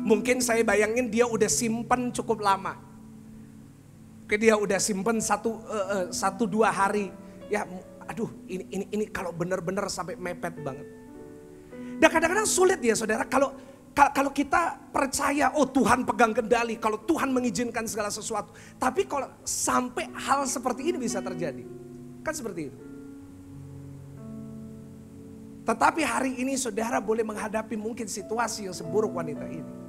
Mungkin saya bayangin dia udah simpen cukup lama. Mungkin dia udah simpen 1-2 hari. Ya aduh ini kalau benar-benar sampai mepet banget. Dan kadang-kadang sulit ya saudara, kalau kita percaya, oh Tuhan pegang kendali, kalau Tuhan mengizinkan segala sesuatu. Tapi kalau sampai hal seperti ini bisa terjadi, kan seperti itu. Tetapi hari ini saudara boleh menghadapi mungkin situasi yang seburuk wanita ini.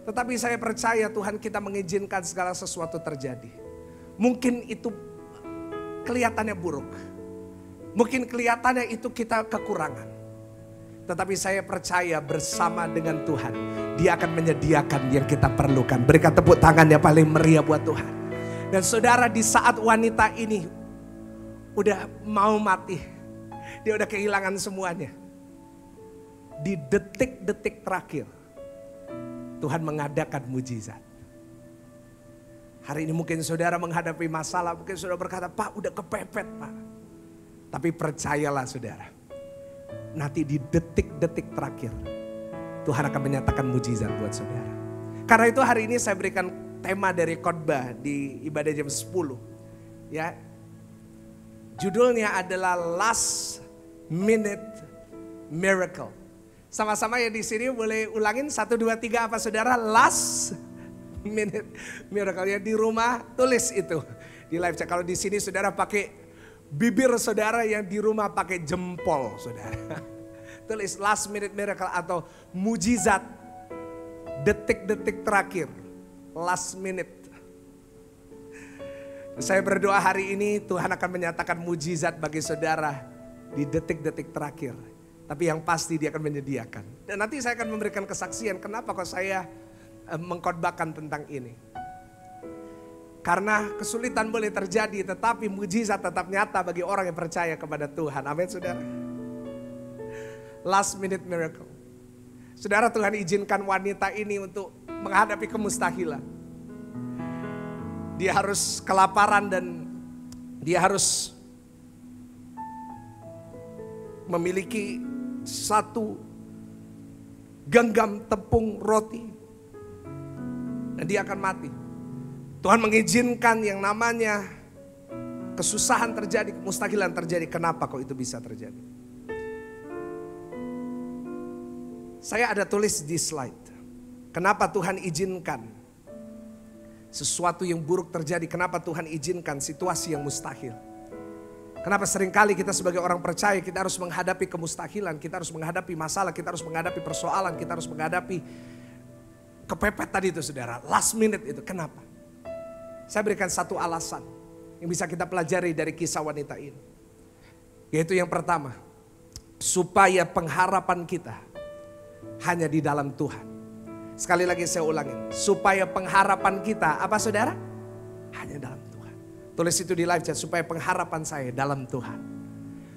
Tetapi saya percaya Tuhan kita mengizinkan segala sesuatu terjadi. Mungkin itu kelihatannya buruk, mungkin kelihatannya itu kita kekurangan. Tetapi saya percaya bersama dengan Tuhan, Dia akan menyediakan yang kita perlukan. Berikan tepuk tangan yang paling meriah buat Tuhan. Dan saudara, di saat wanita ini udah mau mati, dia udah kehilangan semuanya. Di detik-detik terakhir, Tuhan mengadakan mujizat. Hari ini mungkin saudara menghadapi masalah, mungkin saudara berkata, Pak udah kepepet Pak. Tapi percayalah saudara, nanti di detik-detik terakhir Tuhan akan menyatakan mujizat buat saudara. Karena itu hari ini saya berikan tema dari khotbah di ibadah jam 10. Ya. Judulnya adalah Last Minute Miracle. Sama-sama ya di sini boleh ulangin 1, 2, 3 apa saudara? Last Minute Miracle. Ya di rumah tulis itu di live chat. Kalau di sini saudara pakai bibir saudara, yang di rumah pakai jempol saudara. Tulis last minute miracle atau mujizat detik-detik terakhir. Last minute. Saya berdoa hari ini Tuhan akan menyatakan mujizat bagi saudara di detik-detik terakhir. Tapi yang pasti Dia akan menyediakan. Dan nanti saya akan memberikan kesaksian kenapa kok saya mengkhotbahkan tentang ini. Karena kesulitan boleh terjadi, tetapi mujizat tetap nyata bagi orang yang percaya kepada Tuhan. Amin saudara. Last minute miracle. Saudara, Tuhan izinkan wanita ini untuk menghadapi kemustahilan. Dia harus kelaparan dan dia harus memiliki 1 genggam tepung roti. Dan dia akan mati. Tuhan mengizinkan yang namanya kesusahan terjadi, kemustahilan terjadi. Kenapa kok itu bisa terjadi? Saya ada tulis di slide. Kenapa Tuhan izinkan sesuatu yang buruk terjadi? Kenapa Tuhan izinkan situasi yang mustahil? Kenapa seringkali kita sebagai orang percaya kita harus menghadapi kemustahilan, kita harus menghadapi masalah, kita harus menghadapi persoalan, kita harus menghadapi kepepet tadi itu saudara. Last minute itu kenapa? Saya berikan 1 alasan. yang bisa kita pelajari dari kisah wanita ini. Yaitu yang pertama, supaya pengharapan kita hanya di dalam Tuhan. Sekali lagi saya ulangin, supaya pengharapan kita, apa saudara? Hanya dalam Tuhan. Tulis itu di live chat, supaya pengharapan saya dalam Tuhan.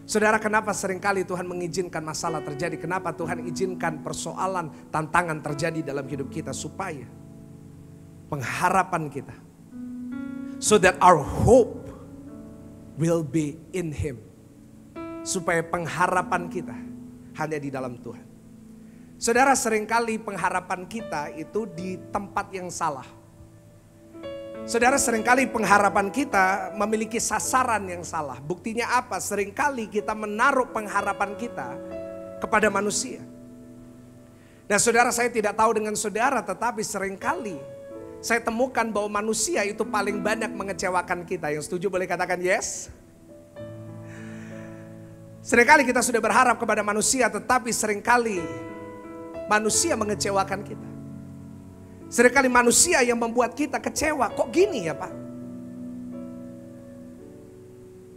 Saudara, kenapa seringkali Tuhan mengizinkan masalah terjadi? Kenapa Tuhan izinkan persoalan, tantangan terjadi dalam hidup kita? Supaya pengharapan kita, so that our hope will be in Him. Supaya pengharapan kita hanya di dalam Tuhan. Saudara, seringkali pengharapan kita itu di tempat yang salah. Saudara, seringkali pengharapan kita memiliki sasaran yang salah. Buktinya apa? Seringkali kita menaruh pengharapan kita kepada manusia. Dan saudara, saya tidak tahu dengan saudara, tetapi seringkali saya temukan bahwa manusia itu paling banyak mengecewakan kita. Yang setuju boleh katakan yes. Seringkali kita sudah berharap kepada manusia, tetapi seringkali manusia mengecewakan kita. Seringkali manusia yang membuat kita kecewa. Kok gini ya Pak?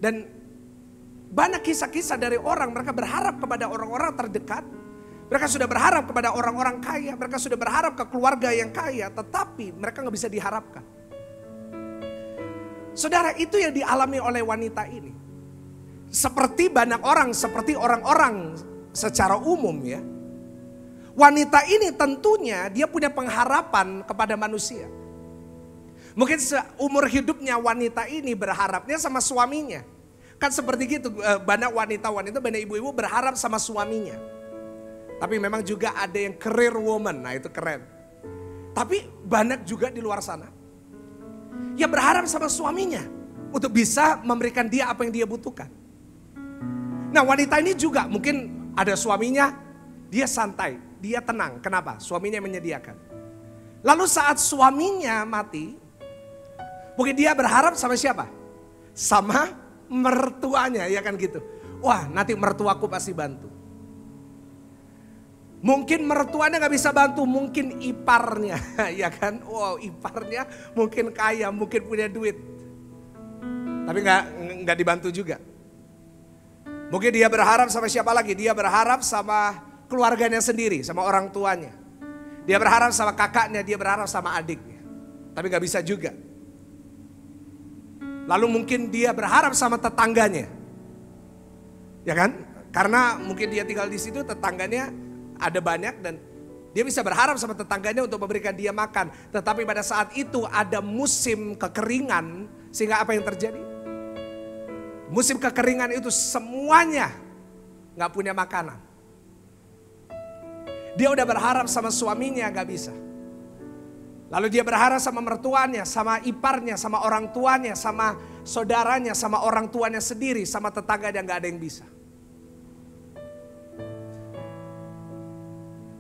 Dan banyak kisah-kisah dari orang, mereka berharap kepada orang-orang terdekat. Mereka sudah berharap kepada orang-orang kaya. Mereka sudah berharap ke keluarga yang kaya. Tetapi mereka gak bisa diharapkan. Saudara, itu yang dialami oleh wanita ini. Seperti banyak orang, seperti orang-orang secara umum ya. Wanita ini tentunya dia punya pengharapan kepada manusia. Mungkin seumur hidupnya wanita ini berharapnya sama suaminya. Kan seperti gitu, banyak wanita-wanita, banyak ibu-ibu berharap sama suaminya. Tapi memang juga ada yang career woman, nah itu keren. Tapi banyak juga di luar sana yang berharap sama suaminya untuk bisa memberikan dia apa yang dia butuhkan. Nah wanita ini juga mungkin ada suaminya, dia santai. Dia tenang, kenapa? Suaminya menyediakan. Lalu saat suaminya mati, mungkin dia berharap sama siapa? Sama mertuanya, ya kan gitu. Wah, nanti mertuaku pasti bantu. Mungkin mertuanya gak bisa bantu, mungkin iparnya, ya kan? Wow, iparnya mungkin kaya, mungkin punya duit. Tapi gak dibantu juga. Mungkin dia berharap sama siapa lagi? Dia berharap sama keluarganya sendiri, sama orang tuanya. Dia berharap sama kakaknya, dia berharap sama adiknya. Tapi gak bisa juga. Lalu mungkin dia berharap sama tetangganya. Ya kan? Karena mungkin dia tinggal di situ, tetangganya ada banyak dan dia bisa berharap sama tetangganya untuk memberikan dia makan. Tetapi pada saat itu ada musim kekeringan, sehingga apa yang terjadi? Musim kekeringan itu semuanya gak punya makanan. Dia udah berharap sama suaminya gak bisa. Lalu dia berharap sama mertuanya, sama iparnya, sama orang tuanya, sama saudaranya, sama orang tuanya sendiri, sama tetangga yang gak ada yang bisa.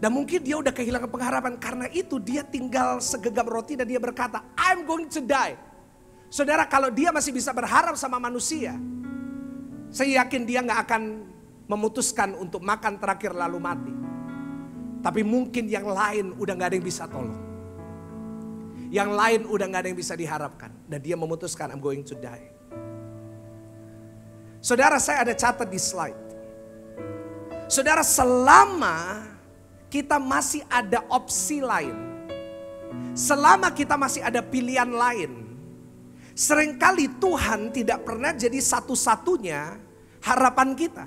Dan mungkin dia udah kehilangan pengharapan, karena itu dia tinggal segenggam roti dan dia berkata, I'm going to die. Saudara, kalau dia masih bisa berharap sama manusia, saya yakin dia gak akan memutuskan untuk makan terakhir lalu mati. Tapi mungkin yang lain udah gak ada yang bisa tolong. Yang lain udah gak ada yang bisa diharapkan. Dan dia memutuskan I'm going to die. Saudara, saya ada catat di slide. Saudara, selama kita masih ada opsi lain, selama kita masih ada pilihan lain, seringkali Tuhan tidak pernah jadi satu-satunya harapan kita.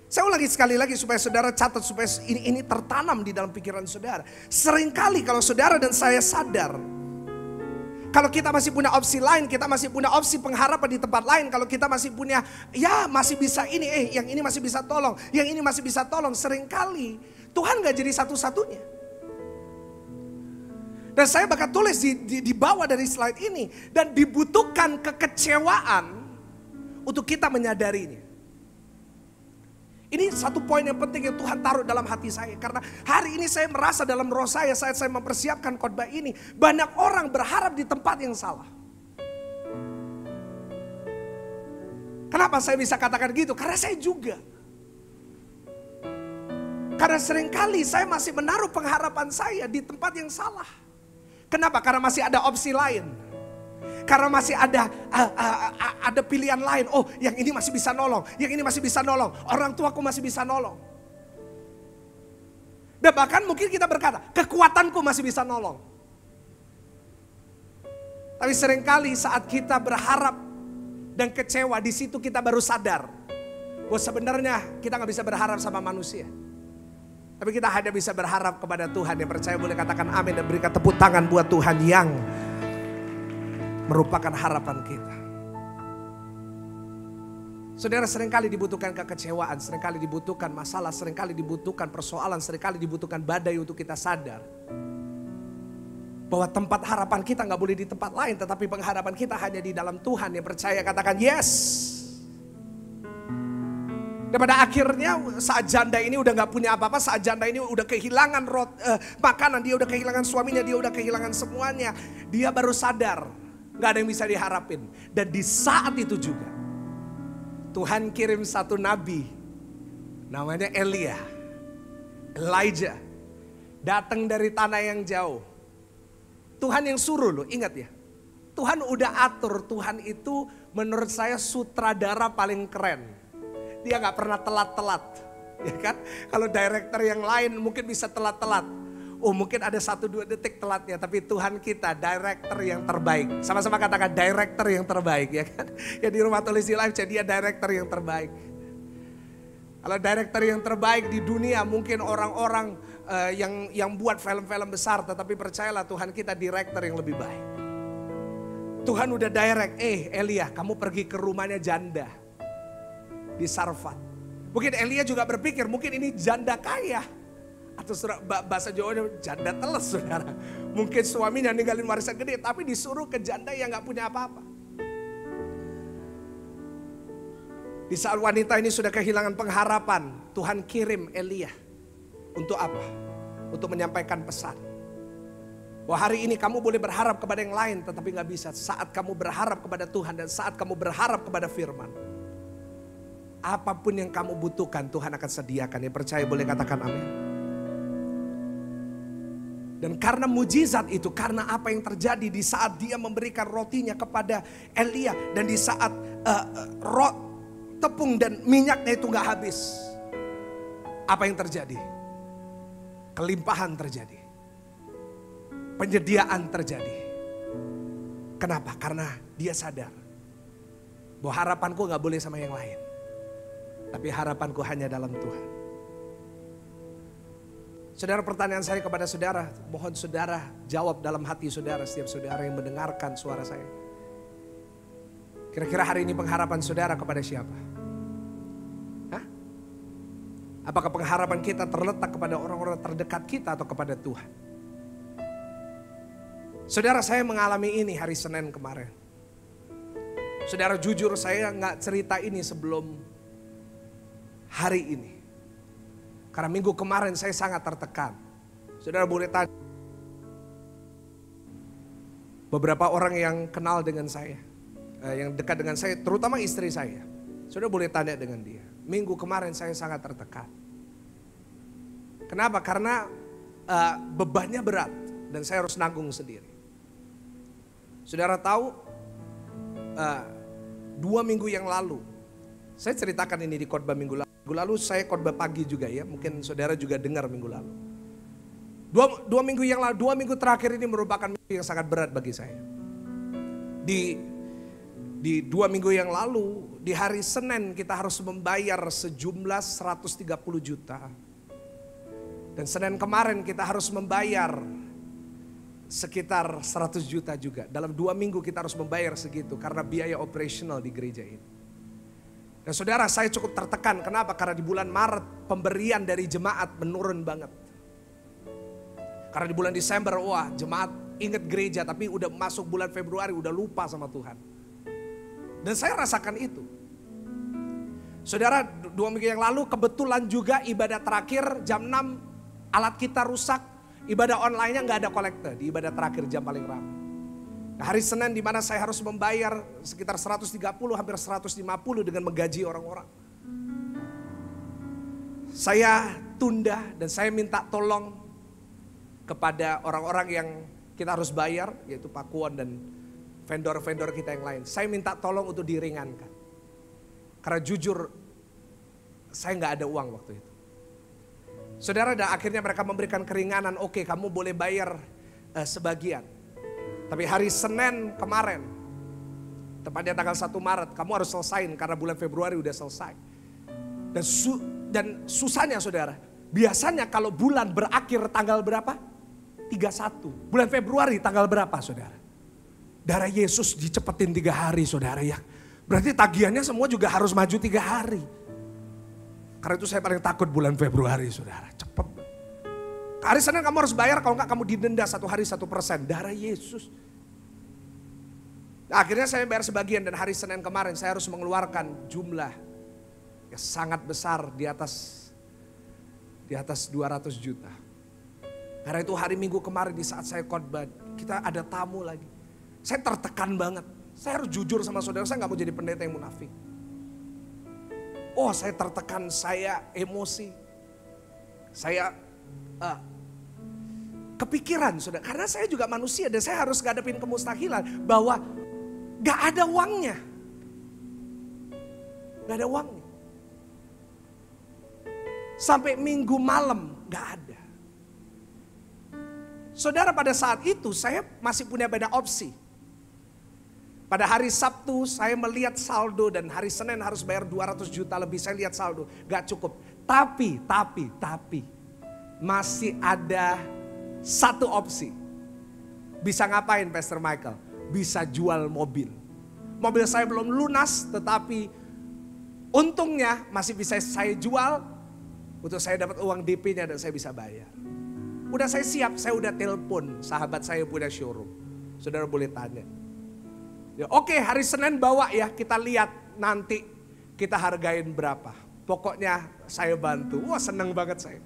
Saya ulangi sekali lagi supaya saudara catat, supaya ini tertanam di dalam pikiran saudara. Seringkali kalau saudara dan saya sadar, kalau kita masih punya opsi lain, kita masih punya opsi pengharapan di tempat lain. Kalau kita masih punya, ya masih bisa ini, yang ini masih bisa tolong, yang ini masih bisa tolong. Seringkali Tuhan gak jadi satu-satunya. Dan saya bakal tulis di bawah dari slide ini. Dan dibutuhkan kekecewaan untuk kita menyadarinya. Ini satu poin yang penting yang Tuhan taruh dalam hati saya. Karena hari ini saya merasa dalam roh saya saat saya mempersiapkan khotbah ini, banyak orang berharap di tempat yang salah. Kenapa saya bisa katakan gitu? Karena saya juga. Karena seringkali saya masih menaruh pengharapan saya di tempat yang salah. Kenapa? Karena masih ada opsi lain. Karena masih ada pilihan lain. Oh, yang ini masih bisa nolong, yang ini masih bisa nolong, orang tuaku masih bisa nolong. Dan bahkan mungkin kita berkata, kekuatanku masih bisa nolong. Tapi seringkali saat kita berharap dan kecewa, di situ kita baru sadar bahwa sebenarnya kita nggak bisa berharap sama manusia. Tapi kita hanya bisa berharap kepada Tuhan. Yang percaya boleh katakan amin dan berikan tepuk tangan buat Tuhan yang merupakan harapan kita. Saudara, seringkali dibutuhkan kekecewaan, seringkali dibutuhkan masalah, seringkali dibutuhkan persoalan, seringkali dibutuhkan badai untuk kita sadar bahwa tempat harapan kita gak boleh di tempat lain, tetapi pengharapan kita hanya di dalam Tuhan. Yang percaya katakan yes. Dan pada akhirnya saat janda ini udah gak punya apa-apa, saat janda ini udah kehilangan makanan, dia udah kehilangan suaminya, dia udah kehilangan semuanya. Dia baru sadar gak ada yang bisa diharapin. Dan di saat itu juga Tuhan kirim satu nabi namanya Elijah, datang dari tanah yang jauh. Tuhan yang suruh loh, ingat ya. Tuhan udah atur, Tuhan itu menurut saya sutradara paling keren. Dia gak pernah telat-telat, ya kan? Kalau director yang lain mungkin bisa telat-telat. Oh mungkin ada 1-2 detik telatnya, tapi Tuhan kita director yang terbaik. Sama-sama katakan director yang terbaik, ya kan? Ya di Rumah Tulis di Live, dia director yang terbaik. Kalau director yang terbaik di dunia mungkin orang-orang yang buat film-film besar, tetapi percayalah Tuhan kita director yang lebih baik. Tuhan udah direct, Elia kamu pergi ke rumahnya janda di Sarfat. Mungkin Elia juga berpikir mungkin ini janda kaya. Atau bahasa Jawanya janda teles saudara. Mungkin suaminya ninggalin warisan gede, tapi disuruh ke janda yang gak punya apa-apa. Di saat wanita ini sudah kehilangan pengharapan, Tuhan kirim Elia. Untuk apa? Untuk menyampaikan pesan. Bahwa hari ini kamu boleh berharap kepada yang lain, tetapi gak bisa. Saat kamu berharap kepada Tuhan dan saat kamu berharap kepada firman, apapun yang kamu butuhkan Tuhan akan sediakan. Yang percaya boleh katakan amin. Dan karena mujizat itu, karena apa yang terjadi di saat dia memberikan rotinya kepada Elia. Dan di saat tepung dan minyaknya itu gak habis. Apa yang terjadi? Kelimpahan terjadi. Penyediaan terjadi. Kenapa? Karena dia sadar bahwa harapanku gak boleh sama yang lain. Tapi harapanku hanya dalam Tuhan. Saudara, pertanyaan saya kepada saudara, mohon saudara jawab dalam hati saudara, setiap saudara yang mendengarkan suara saya. Kira-kira hari ini pengharapan saudara kepada siapa? Apakah pengharapan kita terletak kepada orang-orang terdekat kita atau kepada Tuhan? Saudara, saya mengalami ini hari Senin kemarin. Saudara, jujur saya gak cerita ini sebelum hari ini. Karena minggu kemarin saya sangat tertekan. Saudara boleh tanya. Beberapa orang yang kenal dengan saya, yang dekat dengan saya, terutama istri saya. Saudara boleh tanya dengan dia. Minggu kemarin saya sangat tertekan. Kenapa? Karena bebannya berat dan saya harus nanggung sendiri. Saudara tahu, 2 minggu yang lalu, saya ceritakan ini di khotbah minggu lalu. Minggu lalu saya khotbah pagi juga ya, mungkin saudara juga dengar minggu lalu. 2 minggu yang lalu, 2 minggu terakhir ini merupakan minggu yang sangat berat bagi saya. Di 2 minggu yang lalu, di hari Senin kita harus membayar sejumlah 130 juta. Dan Senin kemarin kita harus membayar sekitar 100 juta juga. Dalam 2 minggu kita harus membayar segitu karena biaya operasional di gereja ini. Dan saudara, saya cukup tertekan. Kenapa? Karena di bulan Maret pemberian dari jemaat menurun banget. Karena di bulan Desember, wah jemaat ingat gereja, tapi udah masuk bulan Februari udah lupa sama Tuhan. Dan saya rasakan itu. Saudara, 2 minggu yang lalu kebetulan juga ibadah terakhir jam 6 alat kita rusak. Ibadah online-nya gak ada kolektor di ibadah terakhir jam paling ramai. Nah, hari Senin di mana saya harus membayar sekitar 130 hampir 150 dengan menggaji orang-orang. Saya tunda dan saya minta tolong kepada orang-orang yang kita harus bayar, yaitu Pak Kuon dan vendor-vendor kita yang lain. Saya minta tolong untuk diringankan. Karena jujur, saya nggak ada uang waktu itu. Saudara, dan akhirnya mereka memberikan keringanan, oke, kamu boleh bayar sebagian. Tapi hari Senin kemarin, tepatnya tanggal 1 Maret, kamu harus selesain karena bulan Februari udah selesai. Dan susahnya saudara, biasanya kalau bulan berakhir tanggal berapa? 31. Bulan Februari tanggal berapa saudara? Darah Yesus dicepetin 3 hari saudara ya. Berarti tagihannya semua juga harus maju 3 hari. Karena itu saya paling takut bulan Februari saudara, cepet. Hari Senin kamu harus bayar, kalau enggak kamu didenda 1 hari 1%. Darah Yesus. Nah, akhirnya saya bayar sebagian dan hari Senin kemarin saya harus mengeluarkan jumlah yang sangat besar di atas 200 juta. Karena itu hari Minggu kemarin di saat saya khotbah, kita ada tamu lagi. Saya tertekan banget. Saya harus jujur sama saudara, saya gak mau jadi pendeta yang munafik. Oh, saya tertekan, saya emosi. Saya kepikiran saudara, karena saya juga manusia dan saya harus ngadepin kemustahilan bahwa gak ada uangnya. Gak ada uangnya. Sampai Minggu malam gak ada. Saudara, pada saat itu saya masih punya banyak opsi. Pada hari Sabtu saya melihat saldo dan hari Senin harus bayar 200 juta lebih, saya lihat saldo, gak cukup. Tapi masih ada satu opsi. Bisa ngapain Pastor Michael? Bisa jual mobil. Mobil saya belum lunas tetapi untungnya masih bisa saya jual untuk saya dapat uang DP-nya dan saya bisa bayar. Udah saya siap, saya udah telepon sahabat saya punya showroom. Saudara boleh tanya. Ya, oke, hari Senin bawa ya, kita lihat nanti kita hargain berapa. Pokoknya saya bantu. Wah, seneng banget saya.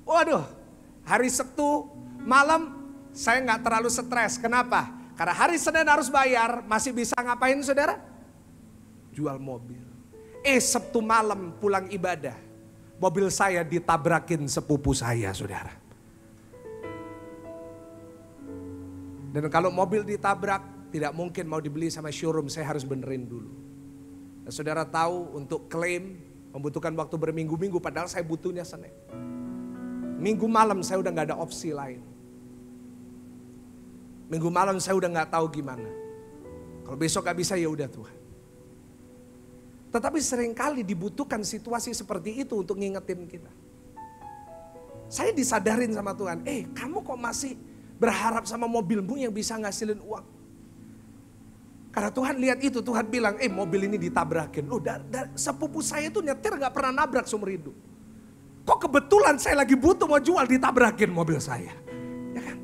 Waduh, hari Sabtu malam saya nggak terlalu stres. Kenapa? Karena hari Senin harus bayar, masih bisa ngapain saudara? Jual mobil. Sabtu malam pulang ibadah, mobil saya ditabrakin sepupu saya saudara. Dan kalau mobil ditabrak, tidak mungkin mau dibeli sama showroom, saya harus benerin dulu. Dan saudara tahu untuk klaim membutuhkan waktu berminggu-minggu, padahal saya butuhnya Senin. Minggu malam saya udah gak ada opsi lain. Minggu malam saya udah gak tahu gimana. Kalau besok gak bisa ya udah Tuhan. Tetapi seringkali dibutuhkan situasi seperti itu untuk ngingetin kita. Saya disadarin sama Tuhan, kamu kok masih berharap sama mobilmu yang bisa ngasilin uang? Karena Tuhan lihat itu, Tuhan bilang, mobil ini ditabrakin. Loh, sepupu saya itu nyetir gak pernah nabrak seumur hidup. Kok kebetulan saya lagi butuh mau jual, ditabrakin mobil saya. Ya kan?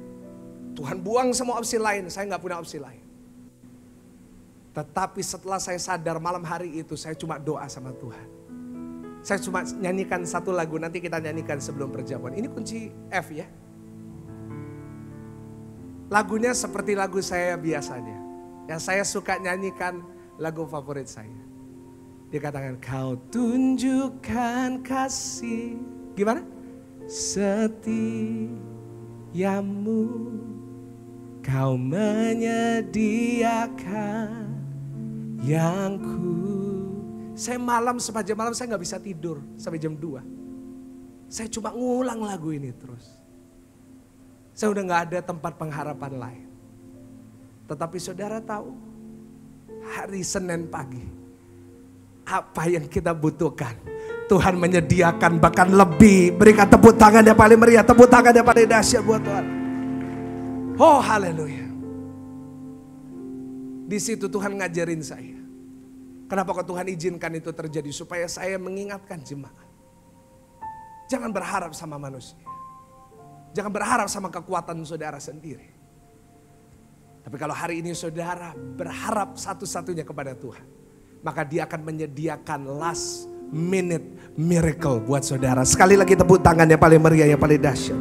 Tuhan buang semua opsi lain, saya gak punya opsi lain. Tetapi setelah saya sadar malam hari itu, saya cuma doa sama Tuhan. Saya cuma nyanyikan satu lagu, nanti kita nyanyikan sebelum perjamuan. Ini kunci F ya. Lagunya seperti lagu saya biasanya. Yang saya suka nyanyikan lagu favorit saya. Dia katakan, kau tunjukkan kasih. Gimana? Setiamu. Kau menyediakan yang Saya malam sepanjang malam saya gak bisa tidur sampai jam 2. Saya cuma ngulang lagu ini terus. Saya udah gak ada tempat pengharapan lain. Tetapi saudara tahu, hari Senin pagi, apa yang kita butuhkan, Tuhan menyediakan bahkan lebih. Berikan tepuk tangan yang paling meriah, tepuk tangan yang paling dahsyat buat Tuhan. Oh haleluya. Di situ Tuhan ngajarin saya. Kenapa kok Tuhan izinkan itu terjadi? Supaya saya mengingatkan jemaat. Jangan berharap sama manusia. Jangan berharap sama kekuatan saudara sendiri. Tapi kalau hari ini saudara berharap satu-satunya kepada Tuhan, maka Dia akan menyediakan last minute miracle buat saudara. Sekali lagi tepuk tangan yang paling meriah, yang paling dahsyat.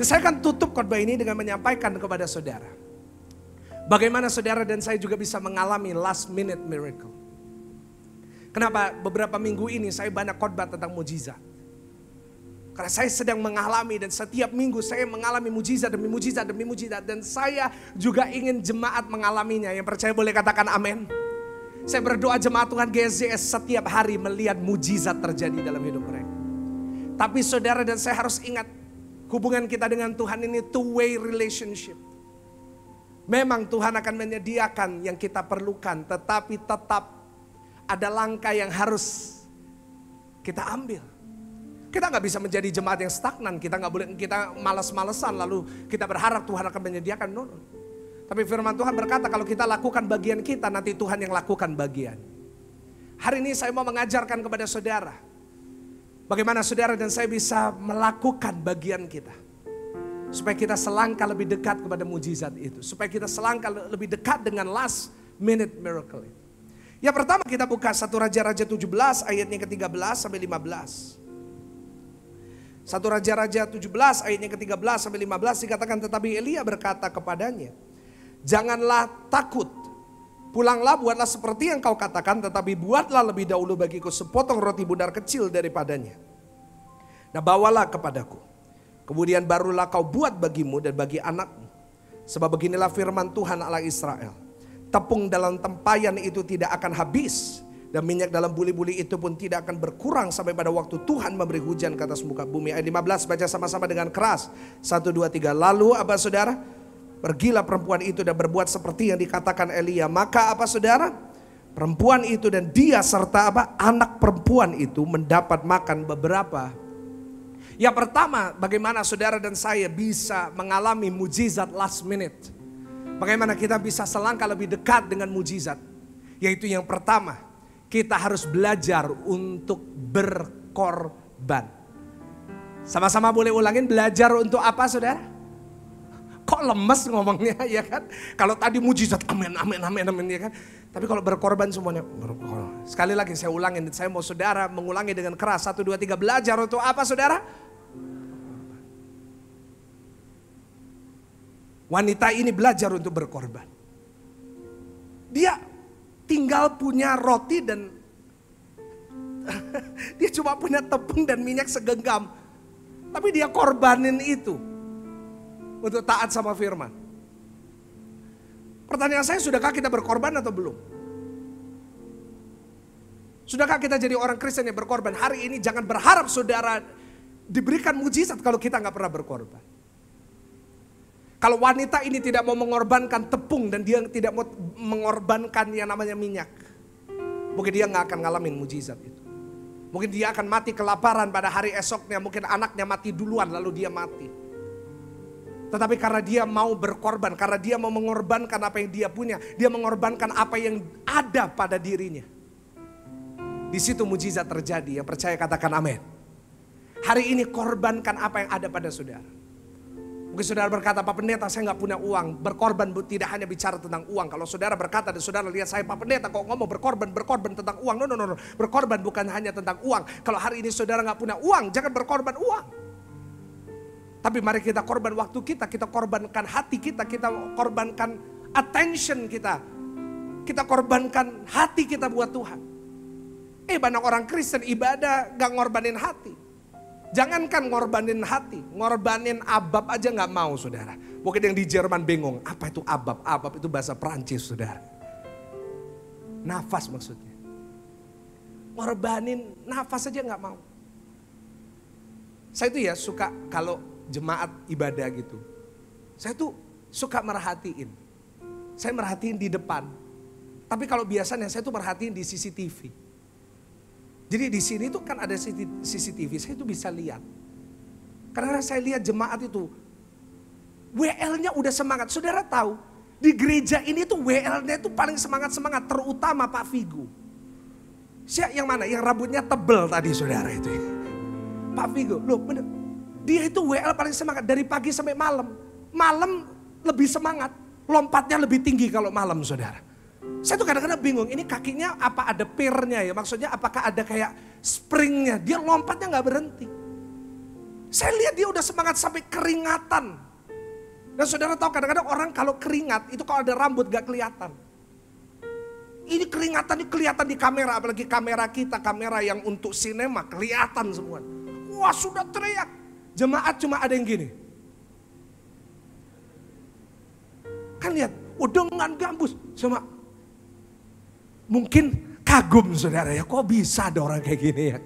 Saya akan tutup khotbah ini dengan menyampaikan kepada saudara, bagaimana saudara dan saya juga bisa mengalami last minute miracle. Kenapa beberapa minggu ini saya banyak khotbah tentang mujizat? Karena saya sedang mengalami dan setiap minggu saya mengalami mujizat demi mujizat demi mujizat. Dan saya juga ingin jemaat mengalaminya. Yang percaya boleh katakan amin. Saya berdoa jemaat Tuhan GSJS setiap hari melihat mujizat terjadi dalam hidup mereka. Tapi saudara dan saya harus ingat, hubungan kita dengan Tuhan ini two-way relationship. Memang Tuhan akan menyediakan yang kita perlukan, tetapi tetap ada langkah yang harus kita ambil. Kita nggak bisa menjadi jemaat yang stagnan, kita nggak boleh, kita malas-malesan lalu kita berharap Tuhan akan menyediakan. No. Tapi firman Tuhan berkata kalau kita lakukan bagian kita, nanti Tuhan yang lakukan bagian. Hari ini saya mau mengajarkan kepada saudara, bagaimana saudara dan saya bisa melakukan bagian kita. Supaya kita selangkah lebih dekat kepada mujizat itu. Supaya kita selangkah lebih dekat dengan last minute miracle itu. Yang pertama kita buka 1 Raja-Raja 17 ayatnya ke-13 sampai 15. 1 Raja-Raja 17 ayatnya ke-13 sampai 15 dikatakan, tetapi Elia berkata kepadanya, janganlah takut, pulanglah buatlah seperti yang kau katakan, tetapi buatlah lebih dahulu bagiku sepotong roti bundar kecil daripadanya. Nah bawalah kepadaku, kemudian barulah kau buat bagimu dan bagi anakmu. Sebab beginilah firman Tuhan Allah Israel, tepung dalam tempayan itu tidak akan habis, dan minyak dalam buli-buli itu pun tidak akan berkurang sampai pada waktu Tuhan memberi hujan ke atas muka bumi. Ayat 15 baca sama-sama dengan keras. 1, 2, 3. Lalu apa saudara? Pergilah perempuan itu dan berbuat seperti yang dikatakan Elia. Maka apa saudara? Perempuan itu dan dia serta apa? Anak perempuan itu mendapat makan beberapa. Yang pertama, bagaimana saudara dan saya bisa mengalami mujizat last minute. Bagaimana kita bisa selangkah lebih dekat dengan mujizat. Yaitu yang pertama, kita harus belajar untuk berkorban. Sama-sama boleh ulangin, belajar untuk apa saudara? Kok lemes ngomongnya ya kan? Kalau tadi mujizat amin amin amin amin ya kan? Tapi kalau berkorban semuanya berkorban. Sekali lagi saya ulangin, saya mau saudara mengulangi dengan keras. 1, 2, 3, belajar untuk apa saudara? Wanita ini belajar untuk berkorban. Dia tinggal punya roti dan dia cuma punya tepung dan minyak segenggam. Tapi dia korbanin itu untuk taat sama firman. Pertanyaan saya, sudahkah kita berkorban atau belum? Sudahkah kita jadi orang Kristen yang berkorban? Hari ini jangan berharap saudara diberikan mujizat kalau kita gak pernah berkorban. Kalau wanita ini tidak mau mengorbankan tepung dan dia tidak mau mengorbankan yang namanya minyak, mungkin dia gak akan ngalamin mujizat itu. Mungkin dia akan mati kelaparan pada hari esoknya, mungkin anaknya mati duluan lalu dia mati. Tetapi karena dia mau berkorban, karena dia mau mengorbankan apa yang dia punya, dia mengorbankan apa yang ada pada dirinya. Di situ mujizat terjadi. Yang percaya katakan amin. Hari ini korbankan apa yang ada pada saudara. Mungkin saudara berkata, Pak Pendeta saya gak punya uang. Berkorban tidak hanya bicara tentang uang. Kalau saudara berkata dan saudara lihat saya, Pak Pendeta kok ngomong berkorban tentang uang. No. Berkorban bukan hanya tentang uang. Kalau hari ini saudara gak punya uang, jangan berkorban uang. Tapi mari kita korban waktu kita korbankan hati kita korbankan attention kita. Kita korbankan hati kita buat Tuhan. Banyak orang Kristen ibadah gak ngorbanin hati. Jangankan ngorbanin hati, ngorbanin abab aja gak mau saudara. Mungkin yang di Jerman bingung, apa itu abab? Abab itu bahasa Perancis saudara. Nafas maksudnya. Ngorbanin nafas aja gak mau. Saya tuh ya suka kalau jemaat ibadah gitu. Saya tuh suka merhatiin. Saya merhatiin di depan. Tapi kalau biasanya saya tuh merhatiin di CCTV. Jadi di sini tuh kan ada CCTV, saya tuh bisa lihat. Karena saya lihat jemaat itu, WL-nya udah semangat. Saudara tahu, di gereja ini tuh WL-nya tuh paling semangat-semangat, terutama Pak Vigo. Siapa yang mana? Yang rambutnya tebel tadi saudara itu. Pak Vigo, loh bener. Dia itu WL paling semangat dari pagi sampai malam. Malam lebih semangat, lompatnya lebih tinggi kalau malam saudara. Saya tuh kadang-kadang bingung, ini kakinya apa ada pirnya ya? Maksudnya apakah ada kayak springnya? Dia lompatnya gak berhenti. Saya lihat dia udah semangat sampai keringatan. Dan saudara tahu kadang-kadang orang kalau keringat, itu kalau ada rambut gak kelihatan. Ini keringatan ini kelihatan di kamera, apalagi kamera kita, kamera yang untuk sinema, kelihatan semua. Semua sudah teriak. Jemaat cuma ada yang gini. Kan lihat, dengan gambus. Cuma mungkin kagum saudara ya, kok bisa ada orang kayak gini ya.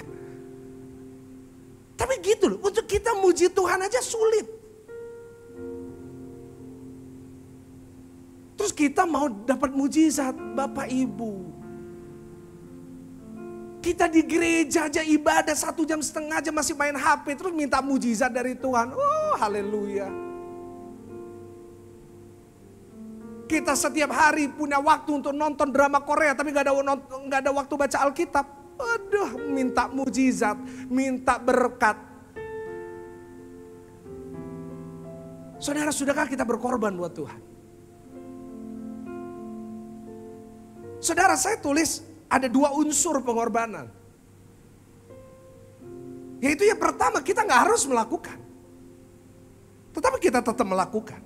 Tapi gitu loh, untuk kita muji Tuhan aja sulit. Terus kita mau dapat mujizat, Bapak Ibu. Kita di gereja aja ibadah 1,5 jam aja masih main HP, terus minta mujizat dari Tuhan. Oh haleluya. Kita setiap hari punya waktu untuk nonton drama Korea, tapi gak ada waktu baca Alkitab. Aduh, minta mujizat, minta berkat. Saudara, sudahkah kita berkorban buat Tuhan? Saudara, saya tulis ada 2 unsur pengorbanan. Yaitu yang pertama, kita gak harus melakukan. Tetapi kita tetap melakukan.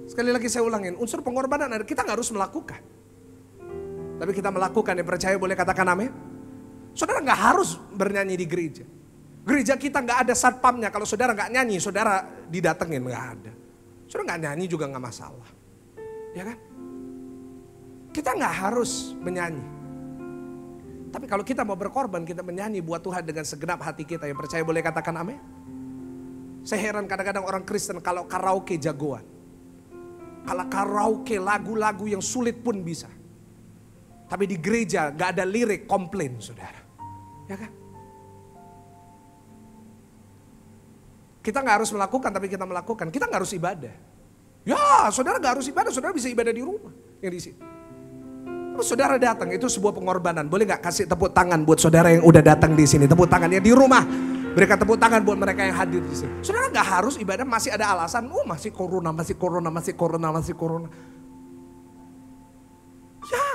Sekali lagi saya ulangin, unsur pengorbanan ada, kita gak harus melakukan. Tapi kita melakukan, yang percaya boleh katakan amin. Saudara gak harus bernyanyi di gereja. Gereja kita gak ada satpamnya, kalau saudara gak nyanyi, saudara didatengin, gak ada. Saudara gak nyanyi juga gak masalah. Ya kan? Kita gak harus menyanyi. Tapi kalau kita mau berkorban, kita menyanyi buat Tuhan dengan segenap hati kita. Yang percaya boleh katakan amin. Saya heran kadang-kadang orang Kristen kalau karaoke jagoan. Kalau karaoke lagu-lagu yang sulit pun bisa. Tapi di gereja gak ada lirik komplain saudara. Ya kan? Kita gak harus melakukan tapi kita melakukan. Kita gak harus ibadah. Ya saudara gak harus ibadah, saudara bisa ibadah di rumah. Yang di sini. Terus saudara datang, itu sebuah pengorbanan. Boleh gak kasih tepuk tangan buat saudara yang udah datang di sini. Tepuk tangannya di rumah. Berikan tepuk tangan buat mereka yang hadir di sini. Saudara gak harus ibadah, masih ada alasan. Oh masih corona, masih corona, masih corona, masih corona. Ya.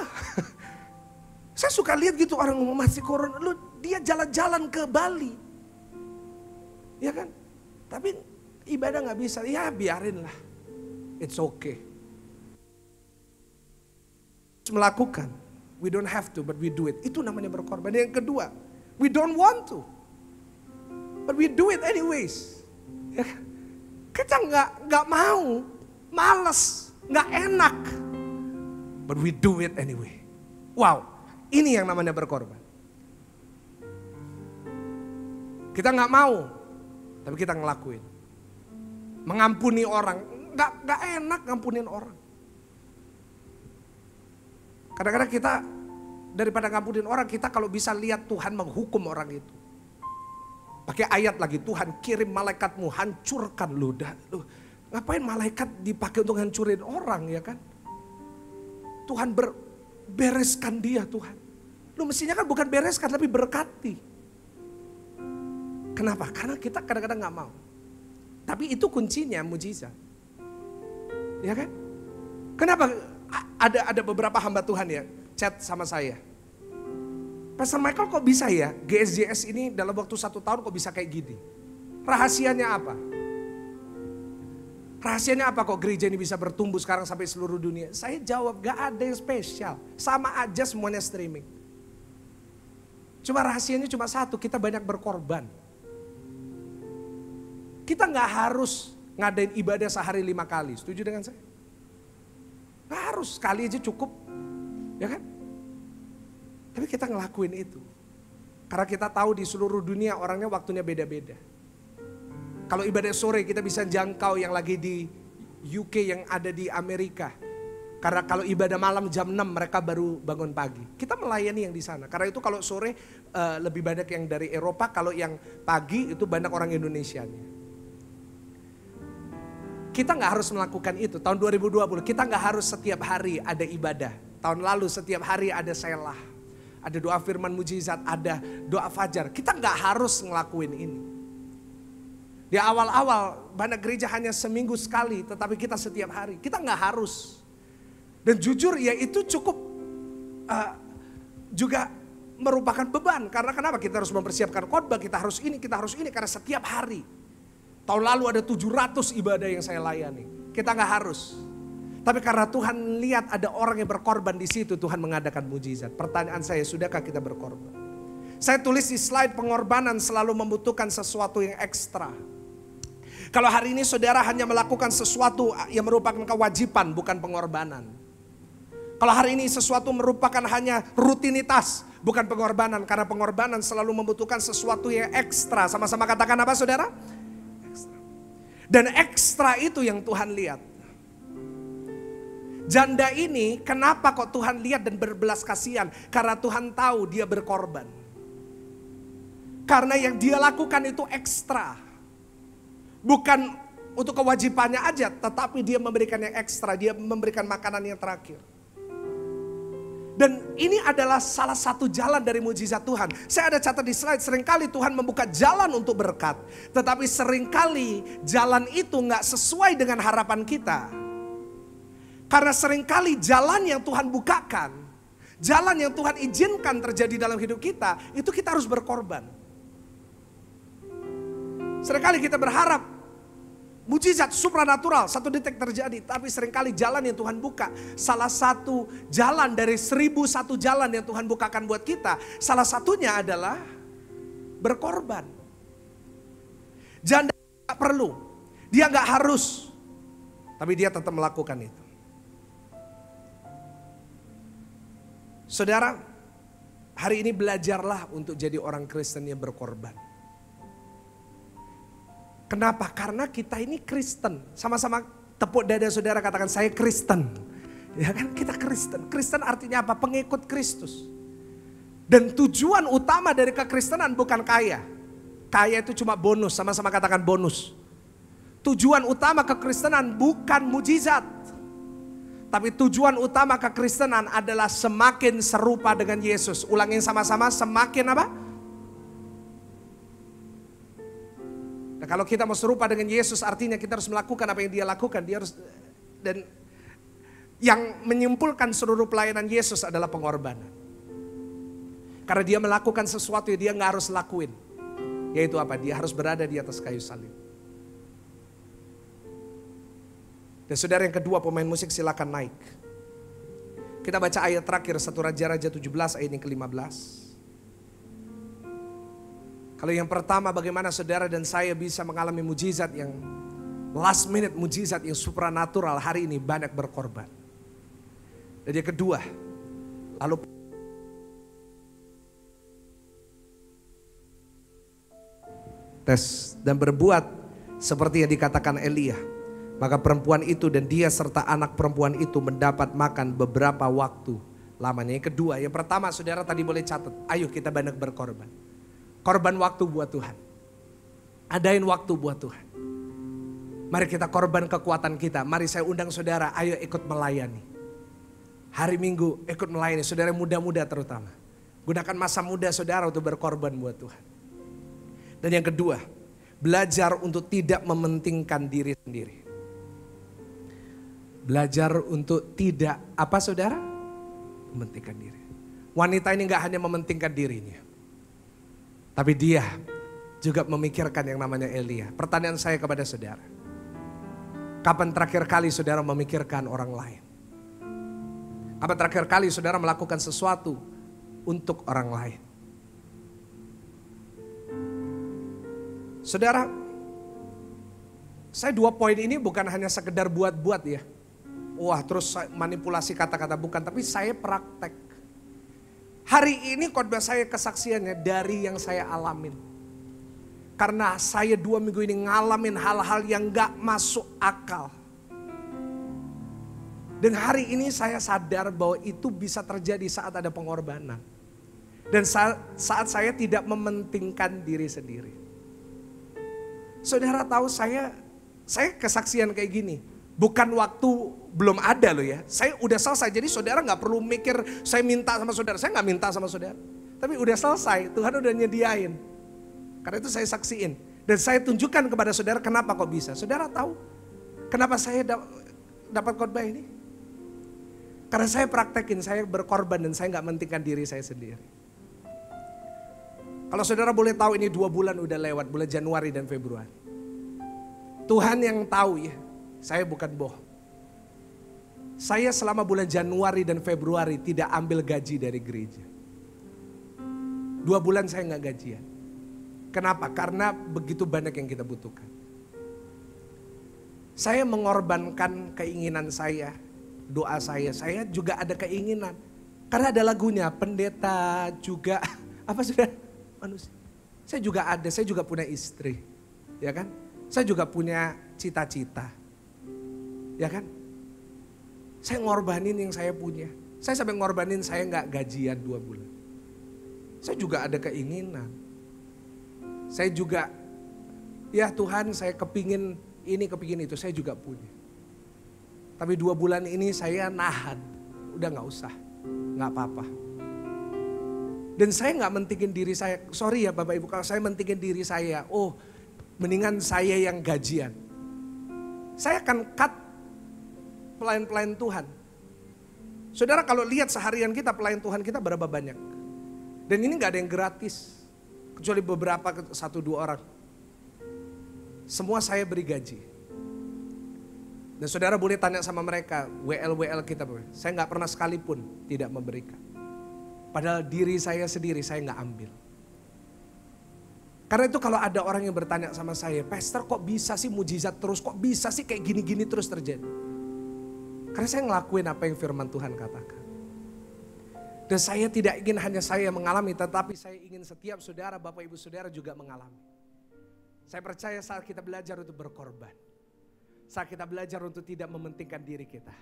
Saya suka lihat gitu orang ngomong masih corona. Lu dia jalan-jalan ke Bali. Ya kan? Tapi ibadah gak bisa. Ya biarin lah. It's okay. Melakukan. We don't have to but we do it. Itu namanya berkorban. Yang kedua, we don't want to. But we do it anyways. Ya kan? Kita gak mau. Males. Gak enak. But we do it anyway. Wow. Ini yang namanya berkorban. Kita gak mau, tapi kita ngelakuin. Mengampuni orang, gak enak ngampunin orang. Kadang-kadang kita daripada ngampunin orang, kita kalau bisa lihat Tuhan menghukum orang itu. Pakai ayat lagi, Tuhan kirim malaikatmu hancurkan lu. Ngapain malaikat dipakai untuk hancurin orang ya kan? Tuhan bereskan dia Tuhan. Lu mestinya kan bukan bereskan tapi berkati. Kenapa? Karena kita kadang-kadang gak mau. Tapi itu kuncinya mujizat. Ya kan? Kenapa ada beberapa hamba Tuhan ya chat sama saya. Pastor Michael kok bisa ya GSJS ini dalam waktu 1 tahun kok bisa kayak gini? Rahasianya apa? Rahasianya apa kok gereja ini bisa bertumbuh sekarang sampai seluruh dunia? Saya jawab gak ada yang spesial. Sama aja semuanya streaming. Cuma rahasianya cuma satu, kita banyak berkorban. Kita gak harus ngadain ibadah sehari 5 kali. Setuju dengan saya? Gak harus, sekali aja cukup. Ya kan? Tapi kita ngelakuin itu. Karena kita tahu di seluruh dunia orangnya waktunya beda-beda. Kalau ibadah sore kita bisa jangkau yang lagi di UK, yang ada di Amerika. Karena kalau ibadah malam jam 6 mereka baru bangun pagi. Kita melayani yang di sana. Karena itu kalau sore lebih banyak yang dari Eropa, kalau yang pagi itu banyak orang Indonesia. Kita gak harus melakukan itu. Tahun 2020 kita gak harus setiap hari ada ibadah. Tahun lalu setiap hari ada selah. Ada doa firman mujizat, ada doa fajar. Kita gak harus ngelakuin ini. Di awal-awal banyak gereja hanya seminggu sekali, tetapi kita setiap hari. Kita gak harus. Dan jujur ya itu cukup juga merupakan beban. Karena kenapa? Kita harus mempersiapkan khotbah, kita harus ini, karena setiap hari. Tahun lalu ada 700 ibadah yang saya layani. Kita gak harus. Tapi karena Tuhan lihat ada orang yang berkorban di situ, Tuhan mengadakan mujizat. Pertanyaan saya, sudahkah kita berkorban? Saya tulis di slide, pengorbanan selalu membutuhkan sesuatu yang ekstra. Kalau hari ini saudara hanya melakukan sesuatu yang merupakan kewajiban, bukan pengorbanan. Kalau hari ini sesuatu merupakan hanya rutinitas, bukan pengorbanan. Karena pengorbanan selalu membutuhkan sesuatu yang ekstra. Sama-sama katakan apa saudara? Ekstra. Dan ekstra itu yang Tuhan lihat. Janda ini kenapa kok Tuhan lihat dan berbelas kasihan? Karena Tuhan tahu dia berkorban. Karena yang dia lakukan itu ekstra. Bukan untuk kewajibannya aja, tetapi dia memberikan yang ekstra. Dia memberikan makanan yang terakhir. Dan ini adalah salah satu jalan dari mujizat Tuhan. Saya ada catat di slide, seringkali Tuhan membuka jalan untuk berkat. Tetapi seringkali jalan itu gak sesuai dengan harapan kita. Karena seringkali jalan yang Tuhan bukakan, jalan yang Tuhan izinkan terjadi dalam hidup kita, itu kita harus berkorban. Seringkali kita berharap mujizat supranatural 1 detik terjadi. Tapi seringkali jalan yang Tuhan buka, salah satu jalan dari 1001 jalan yang Tuhan bukakan buat kita, salah satunya adalah berkorban. Janda gak perlu, dia gak harus, tapi dia tetap melakukan itu. Saudara, hari ini belajarlah untuk jadi orang Kristen yang berkorban. Kenapa? Karena kita ini Kristen. Sama-sama tepuk dada saudara, katakan saya Kristen. Ya kan, kita Kristen. Kristen artinya apa? Pengikut Kristus. Dan tujuan utama dari kekristenan bukan kaya. Kaya itu cuma bonus, sama-sama katakan bonus. Tujuan utama kekristenan bukan mujizat. Tapi tujuan utama kekristenan adalah semakin serupa dengan Yesus. Ulangin sama-sama, semakin apa? Nah, kalau kita mau serupa dengan Yesus, artinya kita harus melakukan apa yang dia lakukan. Dia harus, dan yang menyimpulkan seluruh pelayanan Yesus adalah pengorbanan. Karena dia melakukan sesuatu yang dia gak harus lakuin. Yaitu apa? Dia harus berada di atas kayu salib. Dan saudara yang kedua, pemain musik silakan naik. Kita baca ayat terakhir 1 Raja-Raja 17 ayat yang ke-15. Kalau yang pertama, bagaimana saudara dan saya bisa mengalami mujizat yang last minute, mujizat yang supranatural, hari ini banyak berkorban. Dan yang kedua, lalu tes dan berbuat seperti yang dikatakan Elia. Maka perempuan itu dan dia serta anak perempuan itu mendapat makan beberapa waktu lamanya. Yang kedua, yang pertama saudara tadi boleh catat, ayo kita banyak berkorban. Korban waktu buat Tuhan. Adain waktu buat Tuhan. Mari kita korban kekuatan kita. Mari saya undang saudara, ayo ikut melayani. Hari Minggu ikut melayani, saudara muda-muda terutama. Gunakan masa muda saudara untuk berkorban buat Tuhan. Dan yang kedua, belajar untuk tidak mementingkan diri sendiri. Belajar untuk tidak, apa saudara? Mementingkan diri. Wanita ini gak hanya mementingkan dirinya. Tapi dia juga memikirkan yang namanya Elia. Pertanyaan saya kepada saudara. Kapan terakhir kali saudara memikirkan orang lain? Kapan terakhir kali saudara melakukan sesuatu untuk orang lain? Saudara, saya 2 poin ini bukan hanya sekedar buat-buat ya. Wah terus manipulasi kata-kata, bukan, tapi saya praktek. Hari ini khotbah saya kesaksiannya dari yang saya alamin. Karena saya 2 minggu ini ngalamin hal-hal yang gak masuk akal. Dan hari ini saya sadar bahwa itu bisa terjadi saat ada pengorbanan. Dan saat saya tidak mementingkan diri sendiri. Saudara tahu saya kesaksian kayak gini. Bukan waktu belum ada loh ya. Saya udah selesai. Jadi saudara gak perlu mikir saya minta sama saudara. Saya gak minta sama saudara. Tapi udah selesai. Tuhan udah nyediain. Karena itu saya saksiin. Dan saya tunjukkan kepada saudara kenapa kok bisa. Saudara tahu kenapa saya dapat khotbah ini? Karena saya praktekin, saya berkorban dan saya gak mentingkan diri saya sendiri. Kalau saudara boleh tahu ini 2 bulan udah lewat. Bulan Januari dan Februari. Tuhan yang tahu ya. Saya bukan bohong. Saya selama bulan Januari dan Februari tidak ambil gaji dari gereja. 2 bulan saya nggak gajian. Kenapa? Karena begitu banyak yang kita butuhkan. Saya mengorbankan keinginan saya, doa saya juga ada keinginan. Karena ada lagunya, pendeta juga, apa sudah manusia. Saya juga punya istri, ya kan? Saya juga punya cita-cita, ya kan? Saya ngorbanin yang saya punya. Saya sampai ngorbanin saya nggak gajian 2 bulan. Saya juga ada keinginan. Saya juga, ya Tuhan saya kepingin ini, kepingin itu, saya juga punya. Tapi 2 bulan ini saya nahan, udah nggak usah, nggak apa-apa. Dan saya nggak mentingin diri saya, sorry ya Bapak Ibu, kalau saya mentingin diri saya, oh mendingan saya yang gajian. Saya akan cut pelayan-pelayan Tuhan. Saudara kalau lihat seharian kita, pelayan Tuhan kita berapa banyak. Dan ini gak ada yang gratis. Kecuali beberapa, 1-2 orang. Semua saya beri gaji. Dan saudara boleh tanya sama mereka, WL kita. Saya gak pernah sekalipun tidak memberikan. Padahal diri saya sendiri saya gak ambil. Karena itu kalau ada orang yang bertanya sama saya, Pastor kok bisa sih mujizat terus, kok bisa sih kayak gini-gini terus terjadi. Karena saya ngelakuin apa yang firman Tuhan katakan. Dan saya tidak ingin hanya saya mengalami, tetapi saya ingin setiap saudara, Bapak Ibu Saudara juga mengalami. Saya percaya saat kita belajar untuk berkorban, saat kita belajar untuk tidak mementingkan diri kita,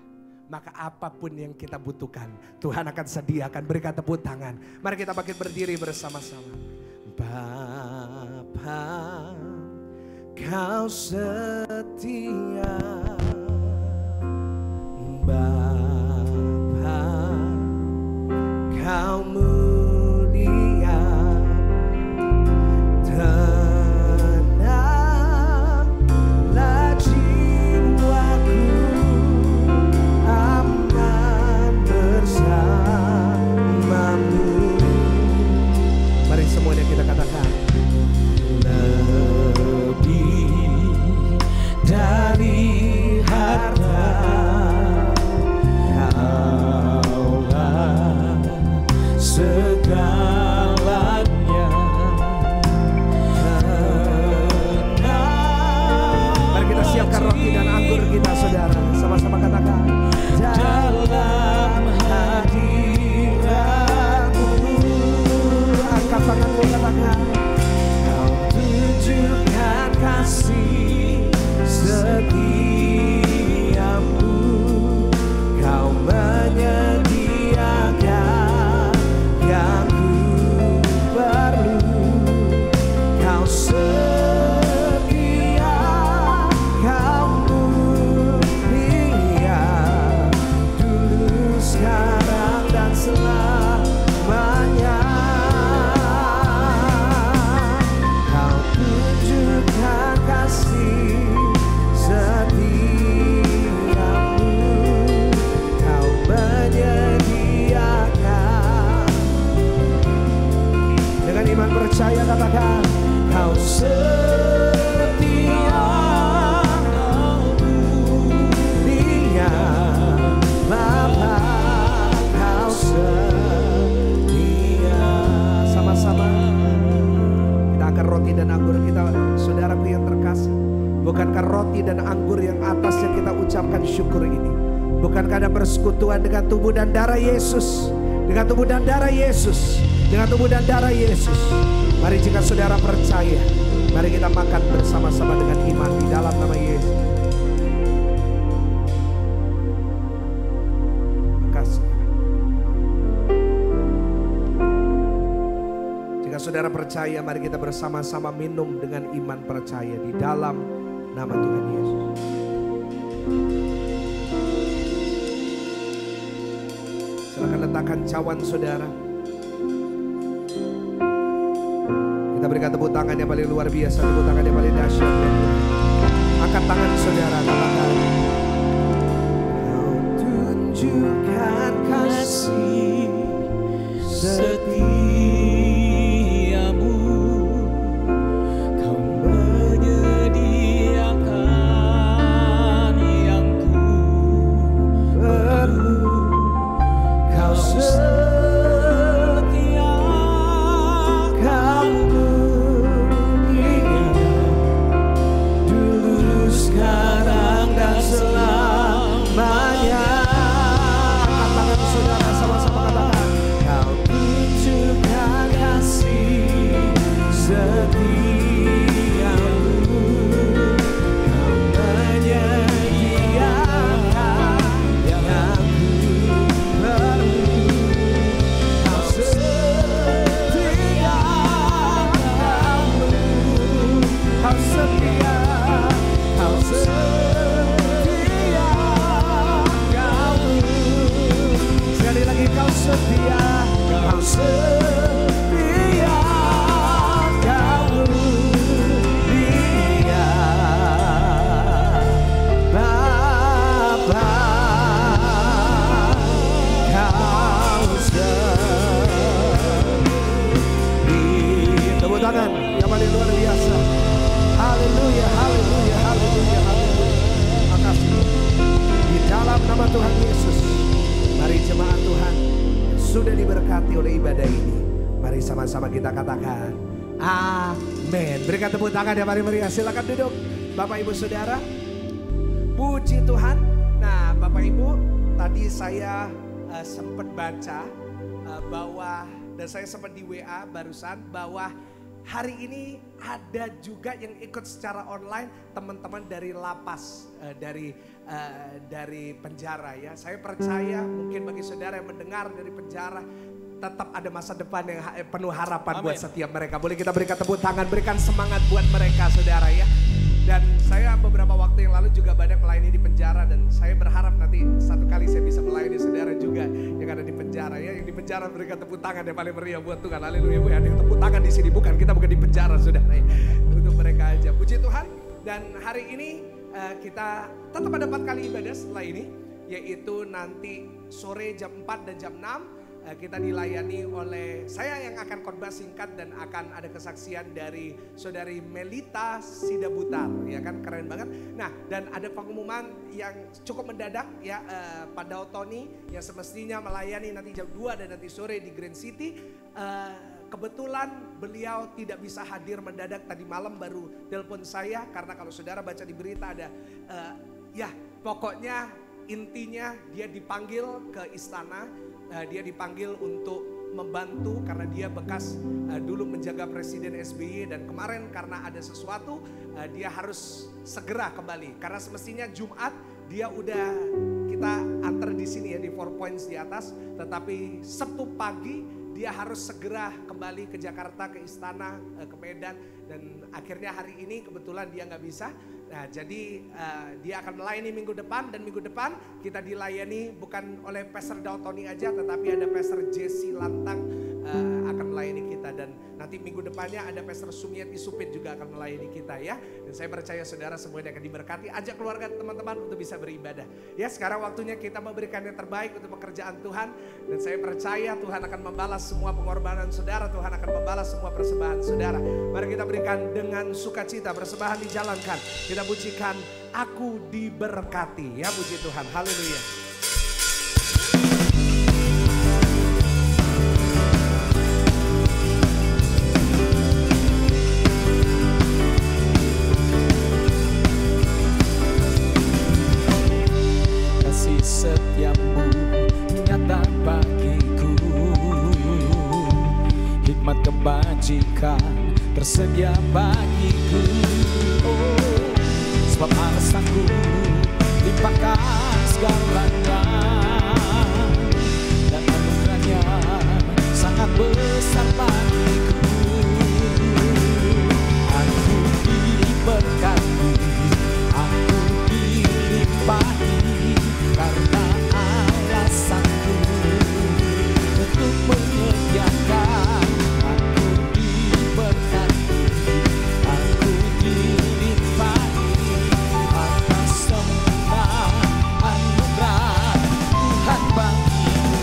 maka apapun yang kita butuhkan, Tuhan akan sediakan. Berikan tepuk tangan. Mari kita bangkit berdiri bersama-sama. Bapa, Kau setia. Bapa, Kau mulia. Tenanglah jiwaku, aman bersamamu. Mari semuanya kita katakan. Lebih dari harta, Kaulah segalanya. Mari kita siapkan roti dan anggur kita, saudara. Sama-sama katakan. Dalam hadirat-Mu, angkat tanganmu, katakan. Kau tunjukkan kasih setiamu. Kau menyediakan yang ku perlu. Kau setia, Kau mulia, dulu, sekarang, dan selamanya. Kau tunjukkan kasih setiamu. Kau menyediakan. Dengan iman percaya katakan. Kau setia, Kau mulia, Bapa, Kau setia. Sama-sama kita akan roti dan anggur kita, saudaraku yang terkasih. Bukankah roti dan anggur yang atasnya kita ucapkan syukur ini, bukankah ada persekutuan dengan tubuh dan darah Yesus? Dengan tubuh dan darah Yesus. Dengan tubuh dan darah Yesus. Mari jika saudara percaya, mari kita makan bersama-sama dengan iman di dalam nama Yesus. Makasih. Jika saudara percaya, mari kita bersama-sama minum dengan iman percaya di dalam nama Tuhan Yesus. Silakan letakkan cawan saudara. Kita berikan tepuk tangan yang paling luar biasa, tepuk tangan yang paling dahsyat. Angkat tangan saudara, katakan. Kau tunjukkan kasih setiamu. Kau menyediakan yang ku perlu. Kau setia, setiamu, Kau menyediakan yang ku perlu. Kau setia, Kau setia, Kau setia, sekali lagi Kau setia, Kau setia, Kau dia Bapa, Kau setia. Tepuk tangan yang paling luar biasa. Haleluya, haleluya, haleluya, haleluya. Makasih. Di dalam nama Tuhan Yesus, mari jemaat Tuhan sudah diberkati oleh ibadah ini. Mari sama-sama kita katakan amin. Berikan tepuk tangan yang paling meriah. Silakan duduk Bapak Ibu Saudara. Puji Tuhan. Nah Bapak Ibu, tadi saya sempat baca bahwa, dan saya sempat di WA barusan, bahwa hari ini ada juga yang ikut secara online teman-teman dari lapas, dari penjara ya. Saya percaya mungkin bagi saudara yang mendengar dari penjara, tetap ada masa depan yang penuh harapan. Amin. Buat setiap mereka. Boleh kita berikan tepuk tangan, berikan semangat buat mereka saudara ya. Dan saya beberapa waktu yang lalu juga banyak melayani di penjara, dan saya berharap nanti satu kali saya bisa melayani saudara juga yang ada di penjara ya. Yang di penjara berikan tepuk tangan yang paling meriah buat Tuhan. Haleluya. Ada yang tepuk tangan di sini, bukan, kita bukan di penjara saudara ya. Untuk mereka aja. Puji Tuhan. Dan hari ini kita tetap ada 4 kali ibadah setelah ini, yaitu nanti sore jam 4 dan jam 6. Kita dilayani oleh saya yang akan khotbah singkat, dan akan ada kesaksian dari saudari Melita Sidabutar, ya kan, keren banget. Nah, dan ada pengumuman yang cukup mendadak ya, Pak Daud Tony yang semestinya melayani nanti jam 2 dan nanti sore di Grand City. Kebetulan beliau tidak bisa hadir mendadak, tadi malam baru telepon saya, karena kalau saudara baca di berita ada ya pokoknya intinya dia dipanggil ke istana. Dia dipanggil untuk membantu karena dia bekas dulu menjaga Presiden SBY, dan kemarin karena ada sesuatu dia harus segera kembali, karena semestinya Jumat dia udah kita antar di sini ya di 4 Points di atas, tetapi Sabtu pagi dia harus segera kembali ke Jakarta, ke istana, ke Medan, dan akhirnya hari ini kebetulan dia nggak bisa. Nah, jadi dia akan melayani minggu depan, dan minggu depan kita dilayani bukan oleh Pastor Daud Tony aja, tetapi ada Pastor Jesse Lantang akan melayani kita, dan nanti minggu depannya ada Pastor Sumiati Supit juga akan melayani kita ya. Dan saya percaya saudara semuanya akan diberkati. Ajak keluarga teman-teman untuk bisa beribadah. Ya, sekarang waktunya kita memberikan yang terbaik untuk pekerjaan Tuhan, dan saya percaya Tuhan akan membalas semua pengorbanan saudara, Tuhan akan membalas semua persembahan saudara. Mari kita berikan dengan sukacita, persembahan dijalankan. Kita pujikan Aku Diberkati ya, puji Tuhan, haleluya. Kasih setiamu nyata bagiku, hikmat kebajikan tersedia bagiku. Sebab alasanku limpahkan segalanya, dan anugerahnya sangat besar bagiku. Aku diberkati, aku dilimpahi, karena alasanku untuk menyediakan. Aku diberkati, aku dilimpahi, atas semua anugerah Tuhan bagiku.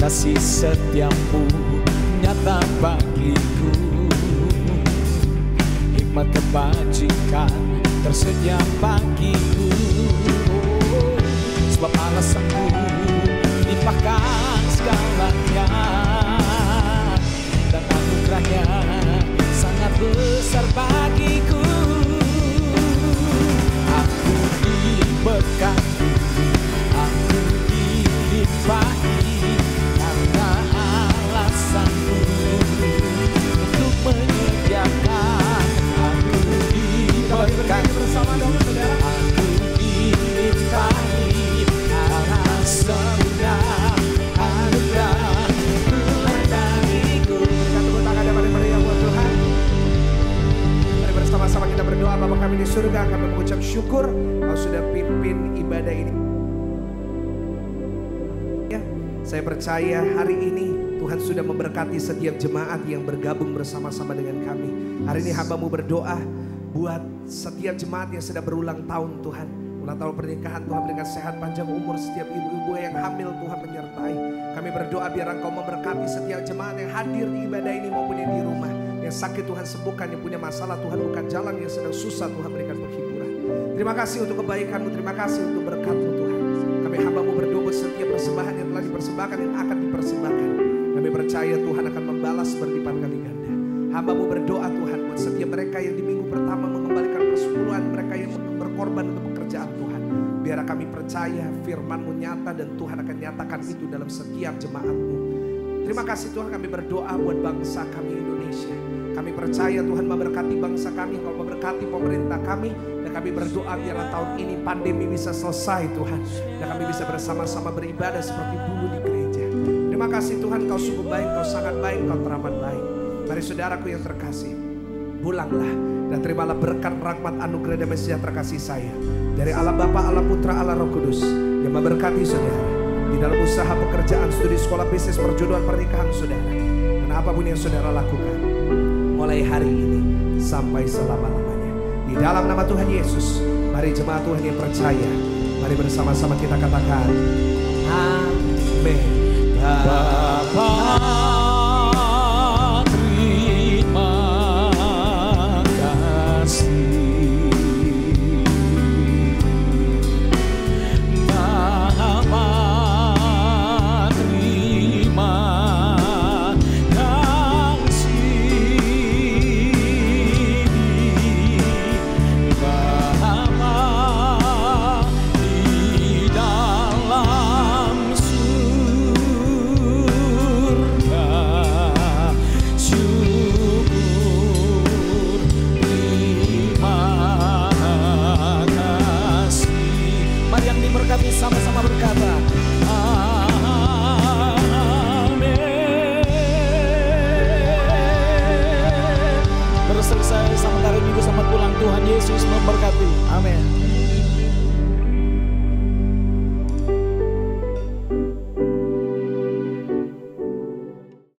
Kasih setiamu nyata bagiku, hikmat kebajikan tersedia bagiku. Sebab alasanku limpahkan segalanya, dan anugerahnya sangat besar bagiku. Aku diberkati, aku dilimpahi, di surga, kami mengucap syukur Kau sudah pimpin ibadah ini. Ya, saya percaya hari ini Tuhan sudah memberkati setiap jemaat yang bergabung bersama-sama dengan kami. Hari ini hamba-Mu berdoa buat setiap jemaat yang sedang berulang tahun Tuhan. Ulang tahun pernikahan, Tuhan berikan sehat panjang umur setiap ibu-ibu yang hamil, Tuhan menyertai. Kami berdoa biar Engkau memberkati setiap jemaat yang hadir di ibadah ini maupun yang di rumah. Yang sakit Tuhan sembuhkan, yang punya masalah Tuhan bukan jalan, yang sedang susah Tuhan berikan penghiburan. Terima kasih untuk kebaikan-Mu, terima kasih untuk berkat-Mu Tuhan. Kami hamba-Mu berdoa buat setiap persembahan yang telah dipersembahkan, yang akan dipersembahkan. Kami percaya Tuhan akan membalas berlipat kali ganda. Hamba-Mu berdoa Tuhan buat setiap mereka yang di minggu pertama mengembalikan persepuluhan, mereka yang berkorban untuk pekerjaan Tuhan. Biar kami percaya firman-Mu nyata dan Tuhan akan nyatakan itu dalam setiap jemaat-Mu. Terima kasih Tuhan, kami berdoa buat bangsa kami Indonesia. Kami percaya Tuhan memberkati bangsa kami, Kau memberkati pemerintah kami. Dan kami berdoa biar tahun ini pandemi bisa selesai Tuhan. Dan kami bisa bersama-sama beribadah seperti dulu di gereja. Terima kasih Tuhan, Kau sungguh baik, Kau sangat baik, Kau teramat baik. Mari saudaraku yang terkasih, pulanglah dan terimalah berkat, rahmat, anugerah, damai sejahtera kasih saya dari Allah Bapa, Allah Putra, Allah Roh Kudus yang memberkati saudara di dalam usaha, pekerjaan, studi, sekolah, bisnis, perjodohan, pernikahan saudara, dan apapun yang saudara lakukan mulai hari ini sampai selama-lamanya. Di dalam nama Tuhan Yesus, mari jemaat Tuhan yang percaya, mari bersama-sama kita katakan amin.